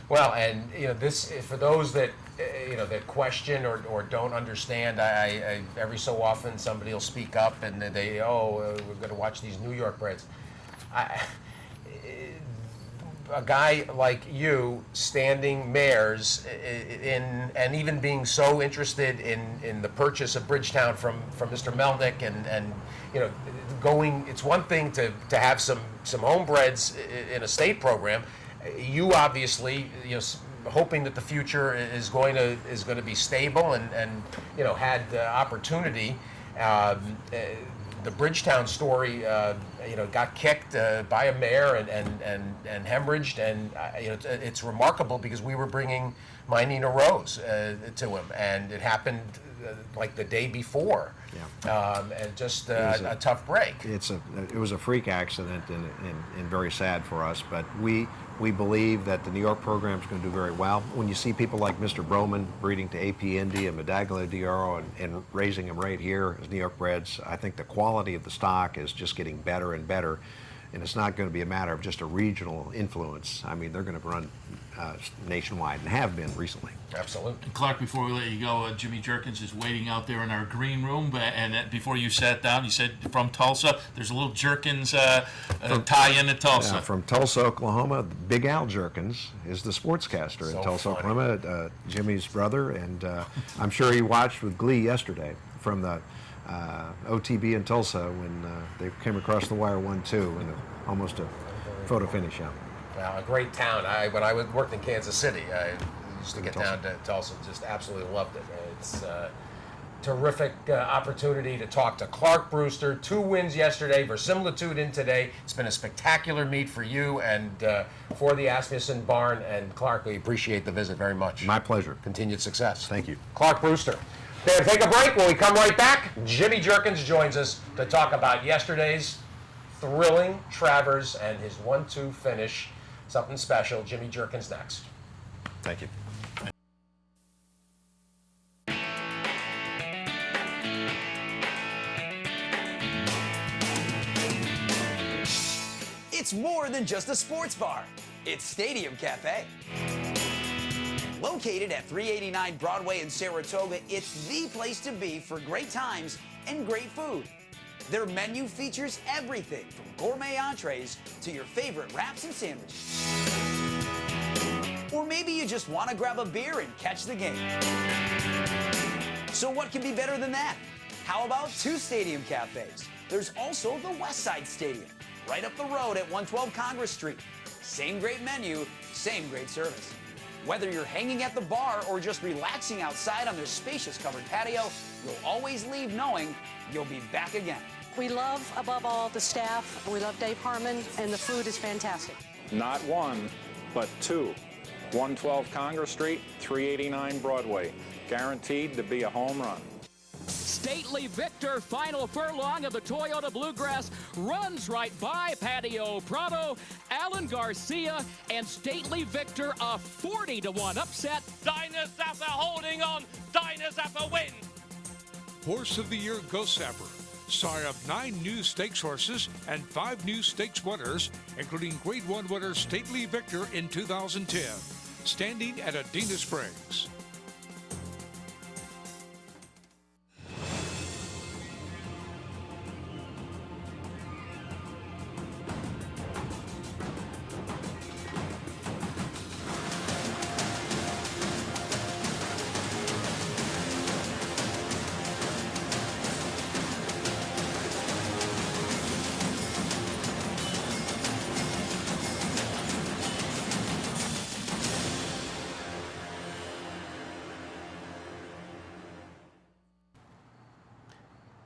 Well, and this, for those that that question or don't understand, I every so often somebody will speak up and we're going to watch these New York breds. A guy like you standing mares and even being so interested in the purchase of Bridgetown from Mr. Melnick and going, it's one thing to have some homebreds in a state program. You obviously hoping that the future is going to be stable and had the opportunity. The Bridgetown story, got kicked by a mare and hemorrhaged, and it's remarkable because we were bringing my Nina Rose to him, and it happened like the day before, and just a tough break. It was a freak accident and very sad for us, but we believe that the New York program is going to do very well. When you see people like Mr. Broman breeding to AP Indy and Medaglia d'Oro and raising them right here as New York breds, I think the quality of the stock is just getting better and better. And it's not going to be a matter of just a regional influence. I mean, they're going to run nationwide and have been recently. Absolutely. And Clark, before we let you go, Jimmy Jerkins is waiting out there in our green room. And before you sat down, you said from Tulsa. There's a little Jerkins tie-in to Tulsa. Yeah, from Tulsa, Oklahoma. Big Al Jerkins is the sportscaster in Tulsa, Oklahoma, Jimmy's brother. And I'm sure he watched with glee yesterday from the OTB in Tulsa when they came across the wire 1-2 in almost a photo finish out. Well, a great town. When I worked in Kansas City, I used to get down to Tulsa. Just absolutely loved it. It's a terrific opportunity to talk to Clark Brewster. 2 wins yesterday, verisimilitude in today. It's been a spectacular meet for you and for the Asmussen barn. And Clark, we appreciate the visit very much. My pleasure. Continued success. Thank you. Clark Brewster. Then take a break. When we come right back, Jimmy Jerkins joins us to talk about yesterday's thrilling Travers and his 1-2 finish. Something special. Jimmy Jerkins next. Thank you. It's more than just a sports bar. It's Stadium Cafe. Located at 389 Broadway in Saratoga, it's the place to be for great times and great food. Their menu features everything from gourmet entrees to your favorite wraps and sandwiches. Or maybe you just want to grab a beer and catch the game. So what can be better than that? How about 2 Stadium Cafes? There's also the Westside Stadium, right up the road at 112 Congress Street. Same great menu, same great service. Whether you're hanging at the bar or just relaxing outside on their spacious covered patio, you'll always leave knowing you'll be back again. We love, above all, the staff. We love Dave Harmon, and the food is fantastic. Not 1, but 2. 112 Congress Street, 389 Broadway. Guaranteed to be a home run. Stately Victor, final furlong of the Toyota Bluegrass, runs right by Patio Prado, Alan Garcia, and Stately Victor, a 40-1 upset. Dinah Zappa holding on. Dinah Zappa wins. Horse of the Year Ghost Sapper, sire of 9 new stakes horses and 5 new stakes winners, including Grade 1 winner Stately Victor in 2010, standing at Adena Springs.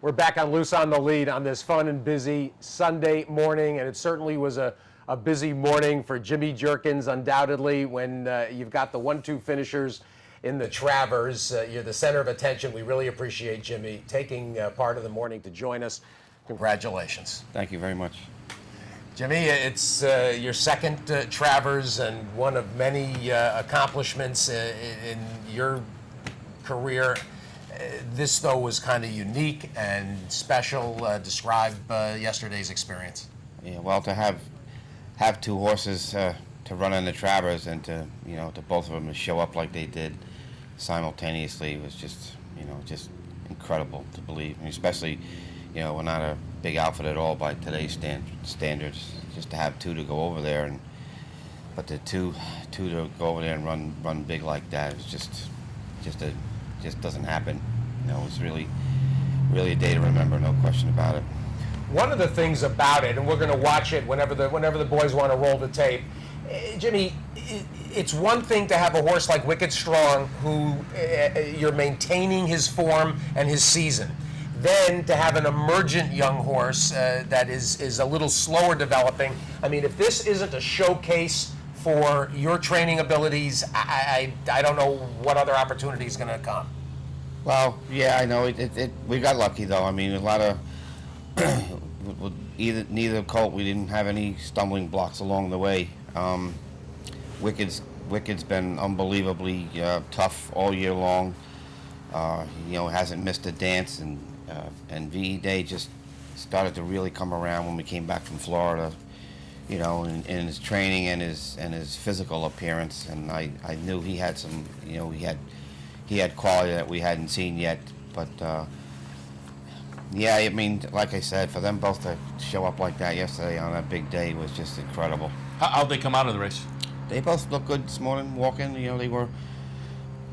We're back on Loose on the Lead on this fun and busy Sunday morning, and it certainly was a busy morning for Jimmy Jerkins, undoubtedly, when you've got the 1-2 finishers in the Travers. You're the center of attention. We really appreciate Jimmy taking part of the morning to join us. Congratulations. Thank you very much. Jimmy, it's your second Travers and one of many accomplishments in your career. This, though, was kind of unique and special. Describe yesterday's experience. Yeah, well, to have two horses to run in the Travers and to both of them to show up like they did simultaneously was just incredible to believe. I mean, especially, we're not a big outfit at all by today's standards. Just to have two to go over there, but the two to go over there and run big like that, it was just doesn't happen. It's really a day to remember, no question about it. One of the things about it, and we're going to watch it whenever the boys want to roll the tape, Jimmy, it's one thing to have a horse like Wicked Strong, who you're maintaining his form and his season. Then to have an emergent young horse that is a little slower developing. I mean, if this isn't a showcase for your training abilities, I don't know what other opportunity is going to come. Well, yeah, I know. We got lucky, though. I mean, a lot of neither colt, we didn't have any stumbling blocks along the way. Wicked's been unbelievably tough all year long. Hasn't missed a dance, and VE Day just started to really come around when we came back from Florida. In his training and his physical appearance, and I knew he had some. He had quality that we hadn't seen yet, but yeah, I mean, like I said, for them both to show up like that yesterday on that big day was just incredible. How'd they come out of the race? They both looked good this morning, walking. They were,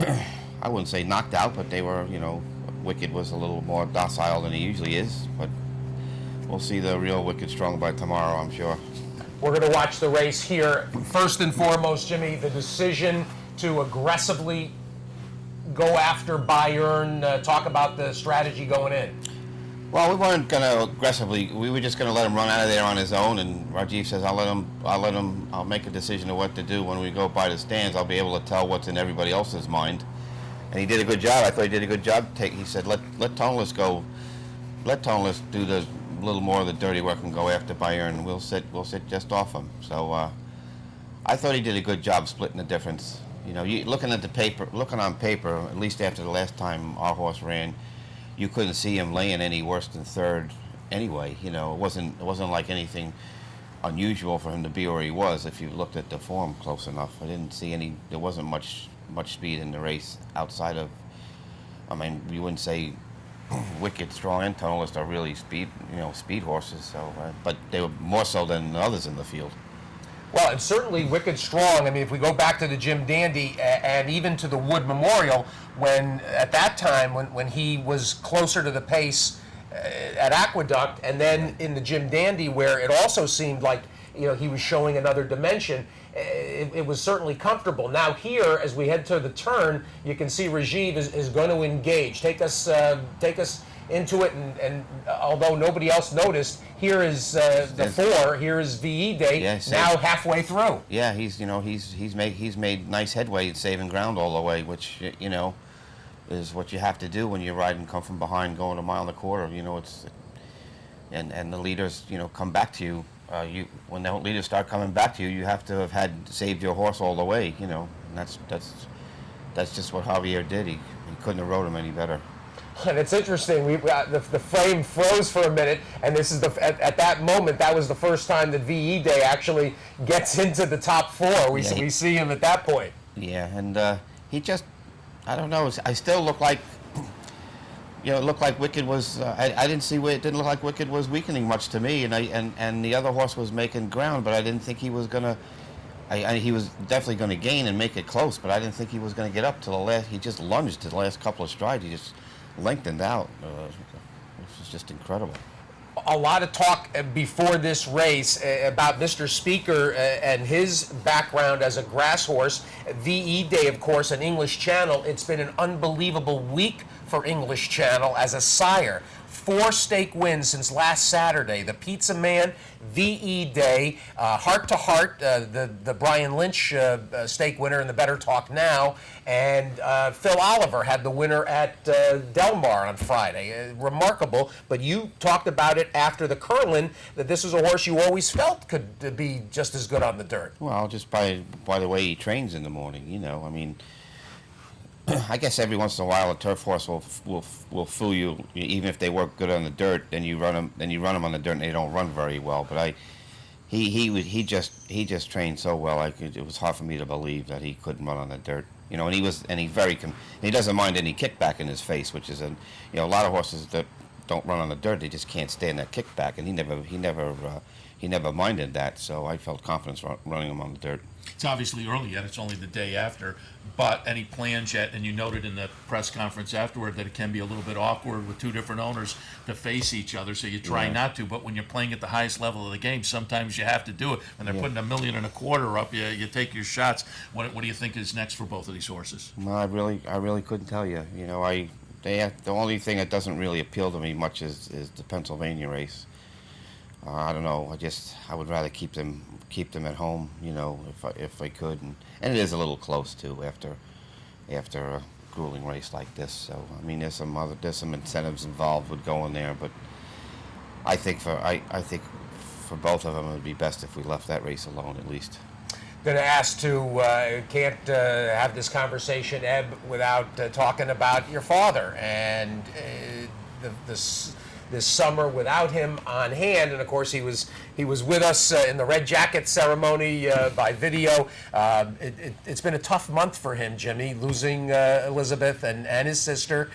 I wouldn't say knocked out, but they were, Wicked was a little more docile than he usually is, but we'll see the real Wicked Strong by tomorrow, I'm sure. We're going to watch the race here. First and foremost, Jimmy, the decision to aggressively go after Bayern. Talk about the strategy going in. Well, we weren't going to aggressively. We were just going to let him run out of there on his own. And Rajiv says, I'll make a decision of what to do when we go by the stands. I'll be able to tell what's in everybody else's mind. And he did a good job. I thought he did a good job. He said, let Toneless go. Let Toneless do the little more of the dirty work and go after Bayern. We'll sit just off him. So I thought he did a good job splitting the difference. Looking on paper, at least after the last time our horse ran, you couldn't see him laying any worse than third anyway. It wasn't like anything unusual for him to be where he was. If you looked at the form close enough, I didn't see any. There wasn't much speed in the race outside of. I mean, you wouldn't say Wicked, Strong, and Toneless are really speed horses. So, but they were more so than others in the field. Well, and certainly Wicked Strong. I mean, if we go back to the Jim Dandy and even to the Wood Memorial, when at that time when he was closer to the pace at Aqueduct, and then in the Jim Dandy where it also seemed like he was showing another dimension, it was certainly comfortable. Now here, as we head to the turn, you can see Rajiv is going to engage. Take us into it, and although nobody else noticed, here is the four. Here is VE Day. Yeah, now halfway through. Yeah, he's made nice headway saving ground all the way, which is what you have to do when you're riding, come from behind, going a mile and a quarter. It's and the leaders come back to you. When the leaders start coming back to you, you have to have saved your horse all the way. And that's just what Javier did. He couldn't have rode him any better. And it's interesting. The frame froze for a minute, and this is at that moment. That was the first time that VE Day actually gets into the top four. We see him at that point. Yeah, and he just, I don't know. I still look like, it looked like Wicked was. I didn't see it didn't look like Wicked was weakening much to me, and the other horse was making ground, but I didn't think he was gonna. He was definitely going to gain and make it close, but I didn't think he was going to get up to the last. He just lunged to the last couple of strides. He just lengthened out. This is just incredible. A lot of talk before this race about Mr. Speaker and his background as a grass horse. VE Day, of course, an English Channel. It's been an unbelievable week for English Channel as a sire. 4 stake wins since last Saturday. The Pizza Man, VE Day, Heart to Heart, the Brian Lynch stake winner in the Better Talk Now, and Phil Oliver had the winner at Del Mar on Friday. Remarkable, but you talked about it after the Curlin, that this was a horse you always felt could be just as good on the dirt. Well, just by the way he trains in the morning, you know. I mean, I guess every once in a while a turf horse will fool you, even if they work good on the dirt. Then you run them on the dirt, and they don't run very well. But he just trained so well. It was hard for me to believe that he couldn't run on the dirt. You know, and he doesn't mind any kickback in his face, which is a lot of horses that don't run on the dirt, they just can't stand that kickback, and he never minded that. So I felt confidence running him on the dirt. It's obviously early yet. It's only the day after. But any plans yet? And you noted in the press conference afterward that it can be a little bit awkward with 2 different owners to face each other. So you try not to. But when you're playing at the highest level of the game, sometimes you have to do it. When they're putting $1.25 million up, you take your shots. What do you think is next for both of these horses? Well, I really couldn't tell you. You know, the only thing that doesn't really appeal to me much is the Pennsylvania race. I don't know. I would rather keep them at home, you know, if I could, and it is a little close too after a grueling race like this. So I mean, there's some incentives involved with going there, but I think for both of them it would be best if we left that race alone at least. Going to ask to can't have this conversation, Eb, without talking about your father and this summer without him on hand, and of course he was with us in the red jacket ceremony by video. It's been a tough month for him, Jimmy, losing Elizabeth and his sister.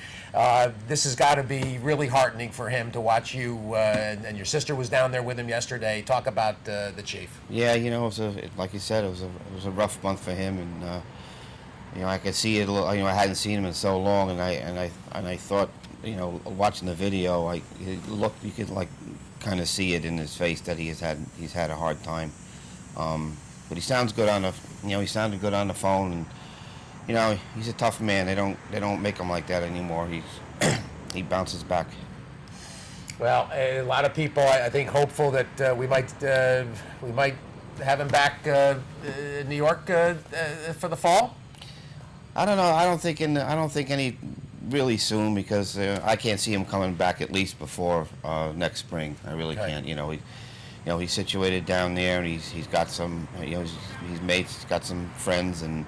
This has got to be really heartening for him to watch you, and your sister was down there with him yesterday. Talk about the chief. Yeah, you know, like you said, it was a rough month for him, and you know, I could see it. You know, I hadn't seen him in so long, and I thought, you know, watching the video, you could like kind of see it in his face that he's had a hard time. But he sounds good he sounded good on the phone, and you know, he's a tough man. They don't make him like that anymore. He bounces back. Well, a lot of people, I think, hopeful that we might have him back in New York for the fall. I don't know. I don't think any really soon, because I can't see him coming back at least before next spring. I really can't. You know, he's situated down there, and he's got some. You know, he's mates, got some friends, and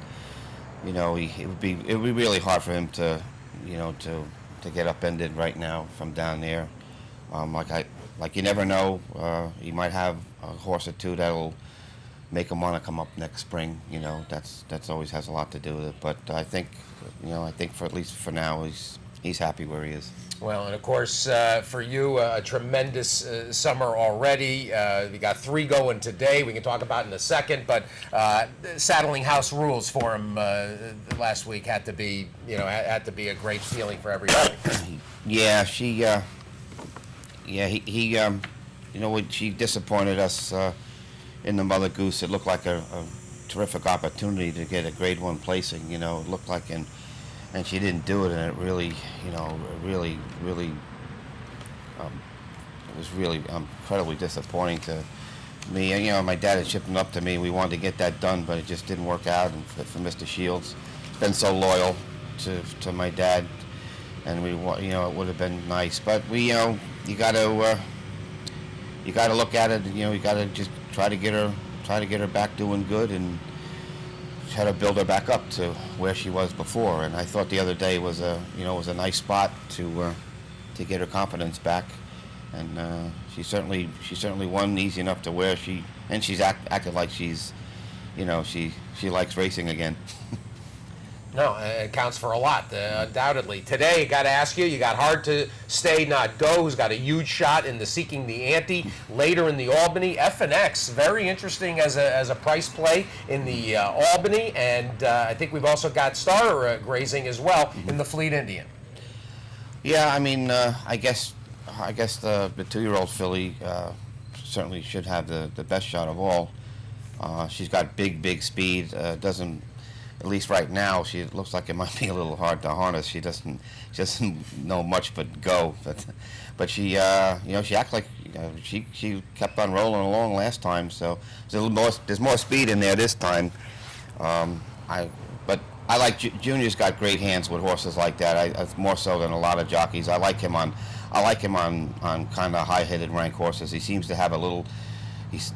you know, it would be really hard for him to, you know, to get upended right now from down there. Like you never know. He might have a horse or two that'll make him want to come up next spring. You know, that's always has a lot to do with it. But I think for at least for now, he's happy where he is. Well, and of course, for you, a tremendous summer already. We got 3 going today. We can talk about in a second, but saddling house rules for him last week had to be a great feeling for everybody. Yeah, he you know, she disappointed us in the Mother Goose. It looked like a terrific opportunity to get a Grade 1 placing. You know, it looked like, and she didn't do it, and it really, you know, it was really incredibly disappointing to me. And, you know, my dad had shipped him up to me. We wanted to get that done, but it just didn't work out. And for Mr. Shields, been so loyal to my dad, and you know, it would have been nice. But we, you know, you got to look at it. You know, you got to just try to get her back doing good, and try to build her back up to where she was before. And I thought the other day was a nice spot to get her confidence back. And she certainly won easy enough to where she's acted like she's, you know, she likes racing again. No, it counts for a lot, undoubtedly. Today, got to ask you got Hard to Stay Not Go, who's got a huge shot in the Seeking the Ante later in the Albany. FNX, very interesting as a price play in the Albany, and I think we've also got Star grazing as well in the Fleet Indian. Yeah, I mean, I guess the 2-year-old filly certainly should have the best shot of all. She's got big speed. at least right now, she looks like it might be a little hard to harness. She doesn't know much but go. But she, she acts like she kept on rolling along last time. So there's more speed in there this time. But I like Junior's got great hands with horses like that. More so than a lot of jockeys. I like him on kind of high-headed rank horses. He seems to have a little.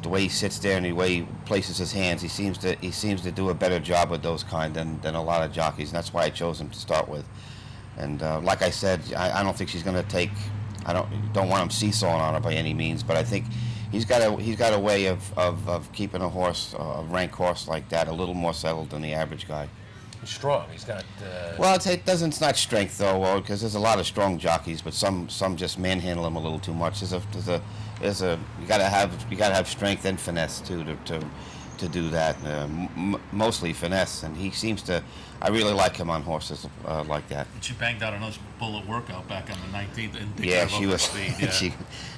The way he sits there and the way he places his hands, he seems to do a better job with those kind than a lot of jockeys, and that's why I chose him to start with. And like I said, I don't think she's going to take. I don't want him seesawing on her by any means, but I think he's got a way of keeping a horse, a rank horse like that, a little more settled than the average guy. He's strong. He's got. Well, it's not strength though, because there's a lot of strong jockeys, but some just manhandle him a little too much. You gotta have strength and finesse too to do that. Mostly finesse, and he seems to. I really like him on horses like that. And she banged out a nice bullet workout back on the 19th. Yeah, she was. Speed, yeah.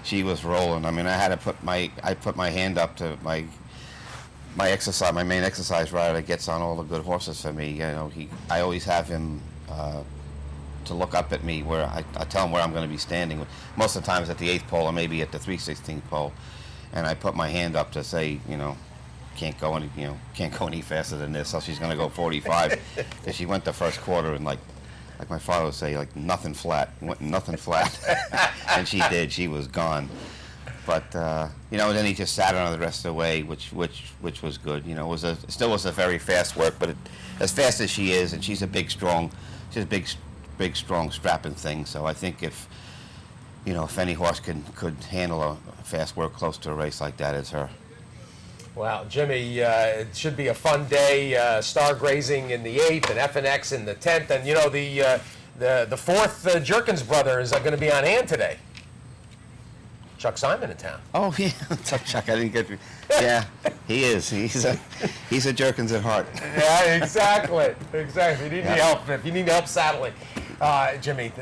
she was rolling. I mean, I put my hand up to my main exercise rider that gets on all the good horses for me. I always have him to look up at me where I tell him where I'm going to be standing. Most of the times at the 8th pole or maybe at the 3/16th pole, and I put my hand up to say, can't go any faster than this. So she's going to go 45 because she went the first quarter and like my father would say, like nothing flat, and she did. She was gone. But then he just sat on her the rest of the way, which was good. It still was a very fast work, but as fast as she is, and she's a big, strong, strapping thing. So I think if any horse could handle a fast work close to a race like that, it's her. Well, Jimmy, it should be a fun day. Star grazing in the 8th and FNX in the 10th, and the 4th Jerkins brother is going to be on hand today. Chuck Simon in town. Oh yeah, Chuck. I didn't get. Yeah, he is. He's a Jerkins at heart. Yeah, exactly. If you need help saddling, Jimmy,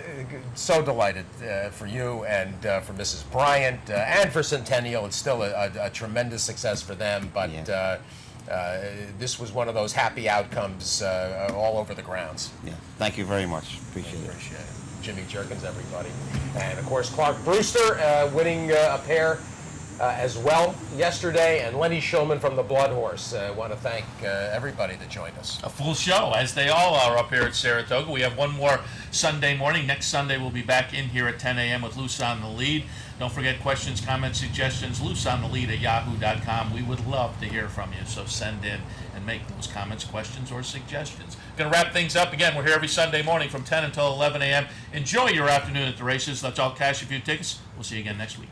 so delighted for you and for Mrs. Bryant and for Centennial. It's still a tremendous success for them, but this was one of those happy outcomes all over the grounds. Yeah. Thank you very much. Appreciate it. Jimmy Jerkins, everybody. And, of course, Clark Brewster winning a pair as well yesterday, and Lenny Shulman from the Blood Horse. I want to thank everybody that joined us. A full show, as they all are up here at Saratoga. We have one more Sunday morning. Next Sunday, we'll be back in here at 10 a.m. with Loose on the Lead. Don't forget questions, comments, suggestions, looseonthelead@yahoo.com. We would love to hear from you, so send in and make those comments, questions, or suggestions. Going to wrap things up. Again, we're here every Sunday morning from 10 until 11 a.m. Enjoy your afternoon at the races. Let's all cash a few tickets. We'll see you again next week.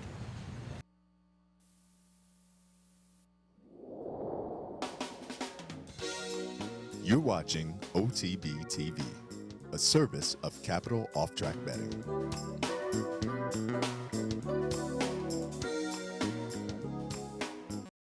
You're watching OTB TV, a service of Capital Off Track Betting.